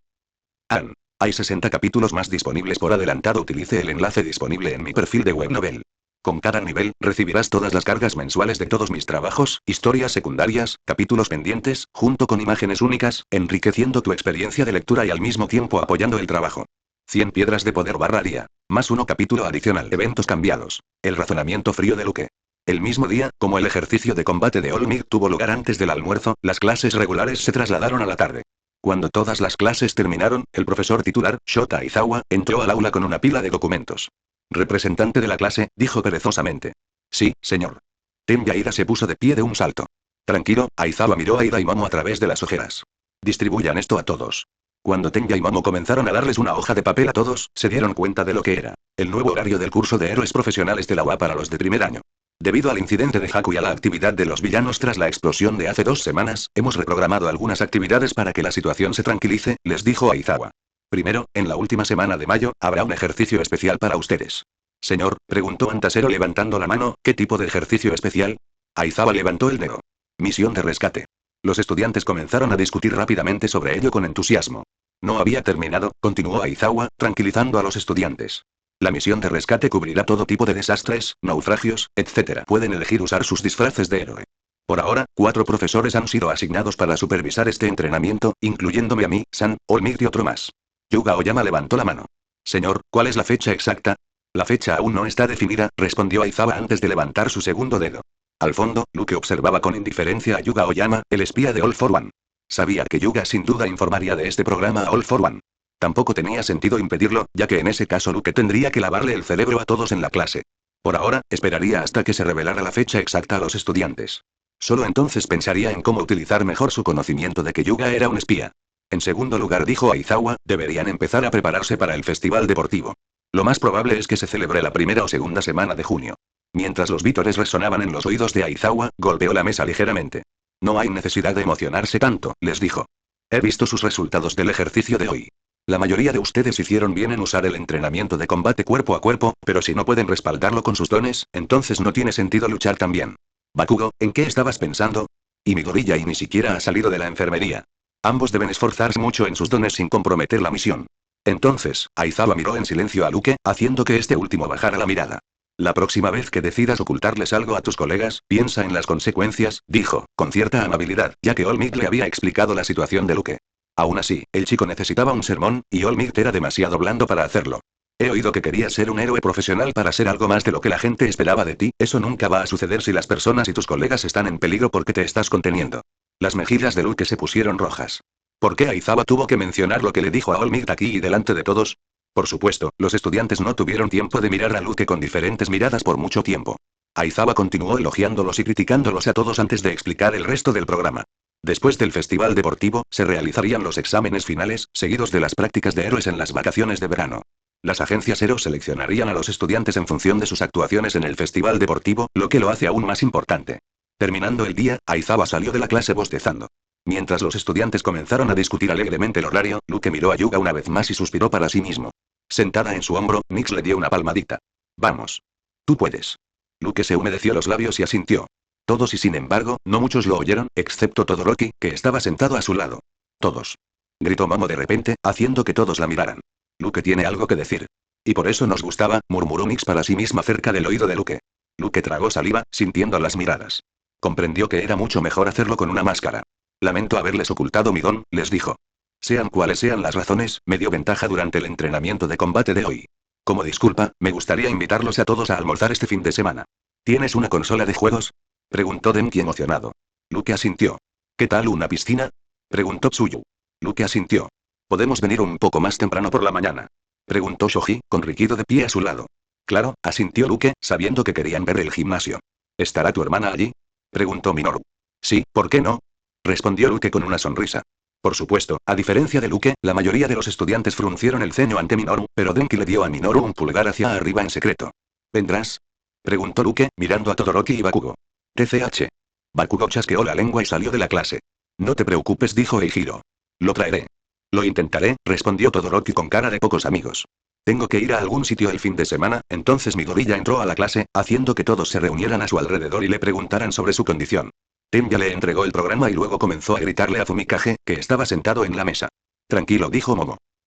Ann. Hay 60 capítulos más disponibles por adelantado. Utilice el enlace disponible en mi perfil de Webnovel. Con cada nivel, recibirás todas las cargas mensuales de todos mis trabajos, historias secundarias, capítulos pendientes, junto con imágenes únicas, enriqueciendo tu experiencia de lectura y al mismo tiempo apoyando el trabajo. 100 piedras de poder /día. Más uno capítulo adicional. Eventos cambiados. El razonamiento frío de Luke. El mismo día, como el ejercicio de combate de All Might tuvo lugar antes del almuerzo, las clases regulares se trasladaron a la tarde. Cuando todas las clases terminaron, el profesor titular, Shota Aizawa, entró al aula con una pila de documentos. Representante de la clase, dijo perezosamente. Sí, señor. Tenbia Ida se puso de pie de un salto. Tranquilo, Aizawa miró a Ida y Momo a través de las ojeras. Distribuyan esto a todos. Cuando Tenbia y Momo comenzaron a darles una hoja de papel a todos, se dieron cuenta de lo que era. El nuevo horario del curso de héroes profesionales de la UA para los de primer año. Debido al incidente de Haku y a la actividad de los villanos tras la explosión de hace 2 semanas, hemos reprogramado algunas actividades para que la situación se tranquilice, les dijo Aizawa. Primero, en la última semana de mayo, habrá un ejercicio especial para ustedes. Señor, preguntó Antasero levantando la mano, ¿qué tipo de ejercicio especial? Aizawa levantó el dedo. Misión de rescate. Los estudiantes comenzaron a discutir rápidamente sobre ello con entusiasmo. No había terminado, continuó Aizawa, tranquilizando a los estudiantes. La misión de rescate cubrirá todo tipo de desastres, naufragios, etc. Pueden elegir usar sus disfraces de héroe. Por ahora, 4 profesores han sido asignados para supervisar este entrenamiento, incluyéndome a mí, San, All Might y otro más. Yuga Oyama levantó la mano. Señor, ¿cuál es la fecha exacta? La fecha aún no está definida, respondió Aizawa antes de levantar su segundo dedo. Al fondo, Luke observaba con indiferencia a Yuga Oyama, el espía de All for One. Sabía que Yuga sin duda informaría de este programa a All for One. Tampoco tenía sentido impedirlo, ya que en ese caso Luke tendría que lavarle el cerebro a todos en la clase. Por ahora, esperaría hasta que se revelara la fecha exacta a los estudiantes. Solo entonces pensaría en cómo utilizar mejor su conocimiento de que Yuga era un espía. En segundo lugar, dijo Aizawa, deberían empezar a prepararse para el festival deportivo. Lo más probable es que se celebre la primera o segunda semana de junio. Mientras los vítores resonaban en los oídos de Aizawa, golpeó la mesa ligeramente. No hay necesidad de emocionarse tanto, les dijo. He visto sus resultados del ejercicio de hoy. La mayoría de ustedes hicieron bien en usar el entrenamiento de combate cuerpo a cuerpo, pero si no pueden respaldarlo con sus dones, entonces no tiene sentido luchar también. Bakugo, ¿en qué estabas pensando? Y Midoriya ni siquiera ha salido de la enfermería. Ambos deben esforzarse mucho en sus dones sin comprometer la misión. Entonces, Aizawa miró en silencio a Luke, haciendo que este último bajara la mirada. La próxima vez que decidas ocultarles algo a tus colegas, piensa en las consecuencias, dijo, con cierta amabilidad, ya que All Might le había explicado la situación de Luke. Aún así, el chico necesitaba un sermón, y All Might era demasiado blando para hacerlo. He oído que querías ser un héroe profesional para ser algo más de lo que la gente esperaba de ti, eso nunca va a suceder si las personas y tus colegas están en peligro porque te estás conteniendo. Las mejillas de Luke se pusieron rojas. ¿Por qué Aizawa tuvo que mencionar lo que le dijo a All Might aquí y delante de todos? Por supuesto, los estudiantes no tuvieron tiempo de mirar a Luke con diferentes miradas por mucho tiempo. Aizawa continuó elogiándolos y criticándolos a todos antes de explicar el resto del programa. Después del festival deportivo, se realizarían los exámenes finales, seguidos de las prácticas de héroes en las vacaciones de verano. Las agencias Hero seleccionarían a los estudiantes en función de sus actuaciones en el festival deportivo, lo que lo hace aún más importante. Terminando el día, Aizawa salió de la clase bostezando. Mientras los estudiantes comenzaron a discutir alegremente el horario, Luke miró a Yuga una vez más y suspiró para sí mismo. Sentada en su hombro, Nix le dio una palmadita. Vamos. Tú puedes. Luke se humedeció los labios y asintió. Todos y sin embargo, no muchos lo oyeron, excepto Todoroki, que estaba sentado a su lado. Todos. Gritó Momo de repente, haciendo que todos la miraran. Luke tiene algo que decir. Y por eso nos gustaba, murmuró Nix para sí misma cerca del oído de Luke. Luke tragó saliva, sintiendo las miradas. Comprendió que era mucho mejor hacerlo con una máscara. Lamento haberles ocultado mi don, les dijo. Sean cuales sean las razones, me dio ventaja durante el entrenamiento de combate de hoy. Como disculpa, me gustaría invitarlos a todos a almorzar este fin de semana. ¿Tienes una consola de juegos? Preguntó Denki emocionado. Luke asintió. ¿Qué tal una piscina? Preguntó Tsuyu. Luke asintió. ¿Podemos venir un poco más temprano por la mañana? Preguntó Shoji, con Rikido de pie a su lado. Claro, asintió Luke, sabiendo que querían ver el gimnasio. ¿Estará tu hermana allí? Preguntó Minoru. Sí, ¿por qué no? Respondió Luke con una sonrisa. Por supuesto, a diferencia de Luke, la mayoría de los estudiantes fruncieron el ceño ante Minoru, pero Denki le dio a Minoru un pulgar hacia arriba en secreto. ¿Vendrás? Preguntó Luke, mirando a Todoroki y Bakugo. TCH. Bakugo chasqueó la lengua y salió de la clase. No te preocupes, dijo Eijiro. Lo traeré. Lo intentaré, respondió Todoroki con cara de pocos amigos. Tengo que ir a algún sitio el fin de semana, entonces Midoriya entró a la clase, haciendo que todos se reunieran a su alrededor y le preguntaran sobre su condición. Tenbia le entregó el programa y luego comenzó a gritarle a Fumikage, que estaba sentado en la mesa. Tranquilo, dijo Momo.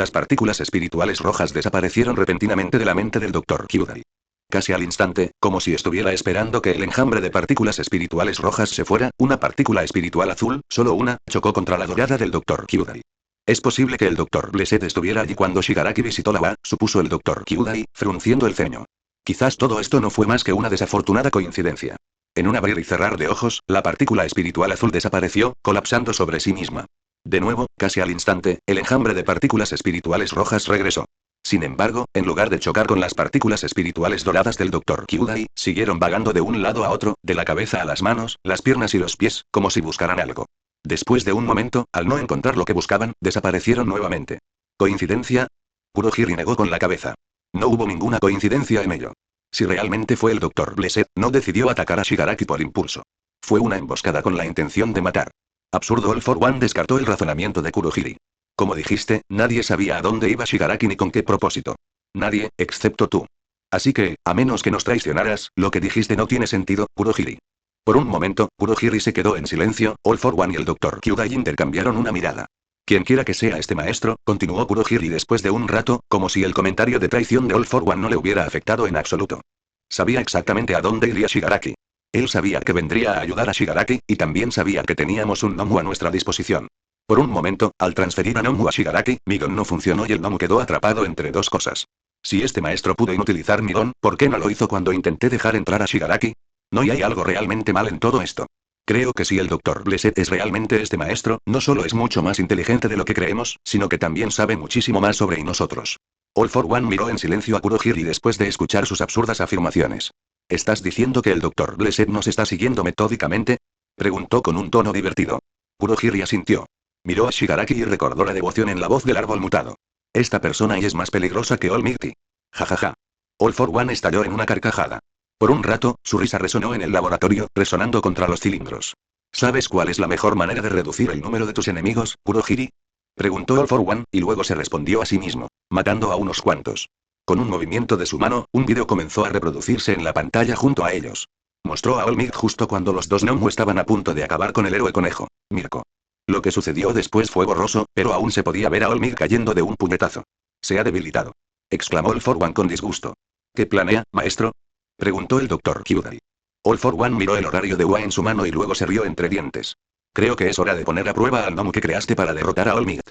Las partículas espirituales rojas desaparecieron repentinamente de la mente del Dr. Kyudai. Casi al instante, como si estuviera esperando que el enjambre de partículas espirituales rojas se fuera, una partícula espiritual azul, solo una, chocó contra la dorada del Dr. Kyudai. Es posible que el Dr. Blessed estuviera allí cuando Shigaraki visitó la UA, supuso el Dr. Kyudai, frunciendo el ceño. Quizás todo esto no fue más que una desafortunada coincidencia. En un abrir y cerrar de ojos, la partícula espiritual azul desapareció, colapsando sobre sí misma. De nuevo, casi al instante, el enjambre de partículas espirituales rojas regresó. Sin embargo, en lugar de chocar con las partículas espirituales doradas del Dr. Kyudai, siguieron vagando de un lado a otro, de la cabeza a las manos, las piernas y los pies, como si buscaran algo. Después de un momento, al no encontrar lo que buscaban, desaparecieron nuevamente. ¿Coincidencia? Kurohiri negó con la cabeza. No hubo ninguna coincidencia en ello. Si realmente fue el Dr. Blessed, no decidió atacar a Shigaraki por impulso. Fue una emboscada con la intención de matar. Absurdo. All for One descartó el razonamiento de Kurohiri. Como dijiste, nadie sabía a dónde iba Shigaraki ni con qué propósito. Nadie, excepto tú. Así que, a menos que nos traicionaras, lo que dijiste no tiene sentido, Kurohiri. Por un momento, Kurohiri se quedó en silencio, All for One y el Dr. Kyudai intercambiaron una mirada. Quienquiera que sea este maestro, continuó Kurohiri después de un rato, como si el comentario de traición de All for One no le hubiera afectado en absoluto. Sabía exactamente a dónde iría Shigaraki. Él sabía que vendría a ayudar a Shigaraki, y también sabía que teníamos un Nomu a nuestra disposición. Por un momento, al transferir a Nomu a Shigaraki, mi don no funcionó y el Nomu quedó atrapado entre dos cosas. Si este maestro pudo inutilizar mi don, ¿por qué no lo hizo cuando intenté dejar entrar a Shigaraki? ¿No hay algo realmente mal en todo esto? Creo que si el Dr. Blessed es realmente este maestro, no solo es mucho más inteligente de lo que creemos, sino que también sabe muchísimo más sobre nosotros. All for One miró en silencio a Kurohiri después de escuchar sus absurdas afirmaciones. ¿Estás diciendo que el Dr. Blessed nos está siguiendo metódicamente? Preguntó con un tono divertido. Kurohiri asintió. Miró a Shigaraki y recordó la devoción en la voz del árbol mutado. Esta persona es más peligrosa que All Mighty. Jajaja. All for One estalló en una carcajada. Por un rato, su risa resonó en el laboratorio, resonando contra los cilindros. ¿Sabes cuál es la mejor manera de reducir el número de tus enemigos, Kurohiri? Preguntó All for One, y luego se respondió a sí mismo, matando a unos cuantos. Con un movimiento de su mano, un vídeo comenzó a reproducirse en la pantalla junto a ellos. Mostró a All Might justo cuando los dos Nomu estaban a punto de acabar con el héroe conejo, Mirko. Lo que sucedió después fue borroso, pero aún se podía ver a All Might cayendo de un puñetazo. Se ha debilitado. Exclamó All for One con disgusto. ¿Qué planea, maestro? Preguntó el Dr. Kyudai. All for One miró el horario de UA en su mano y luego se rió entre dientes. Creo que es hora de poner a prueba al Nomu que creaste para derrotar a All Might.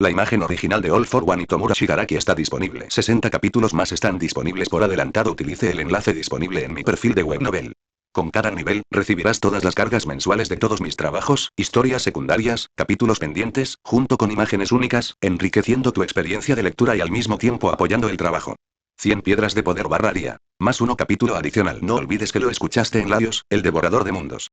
La imagen original de All for One y Tomura Shigaraki está disponible. 60 capítulos más están disponibles por adelantado. Utilice el enlace disponible en mi perfil de Webnovel. Con cada nivel, recibirás todas las cargas mensuales de todos mis trabajos, historias secundarias, capítulos pendientes, junto con imágenes únicas, enriqueciendo tu experiencia de lectura y al mismo tiempo apoyando el trabajo. 100 piedras de poder /día. Más uno capítulo adicional. No olvides que lo escuchaste en Laios, el devorador de mundos.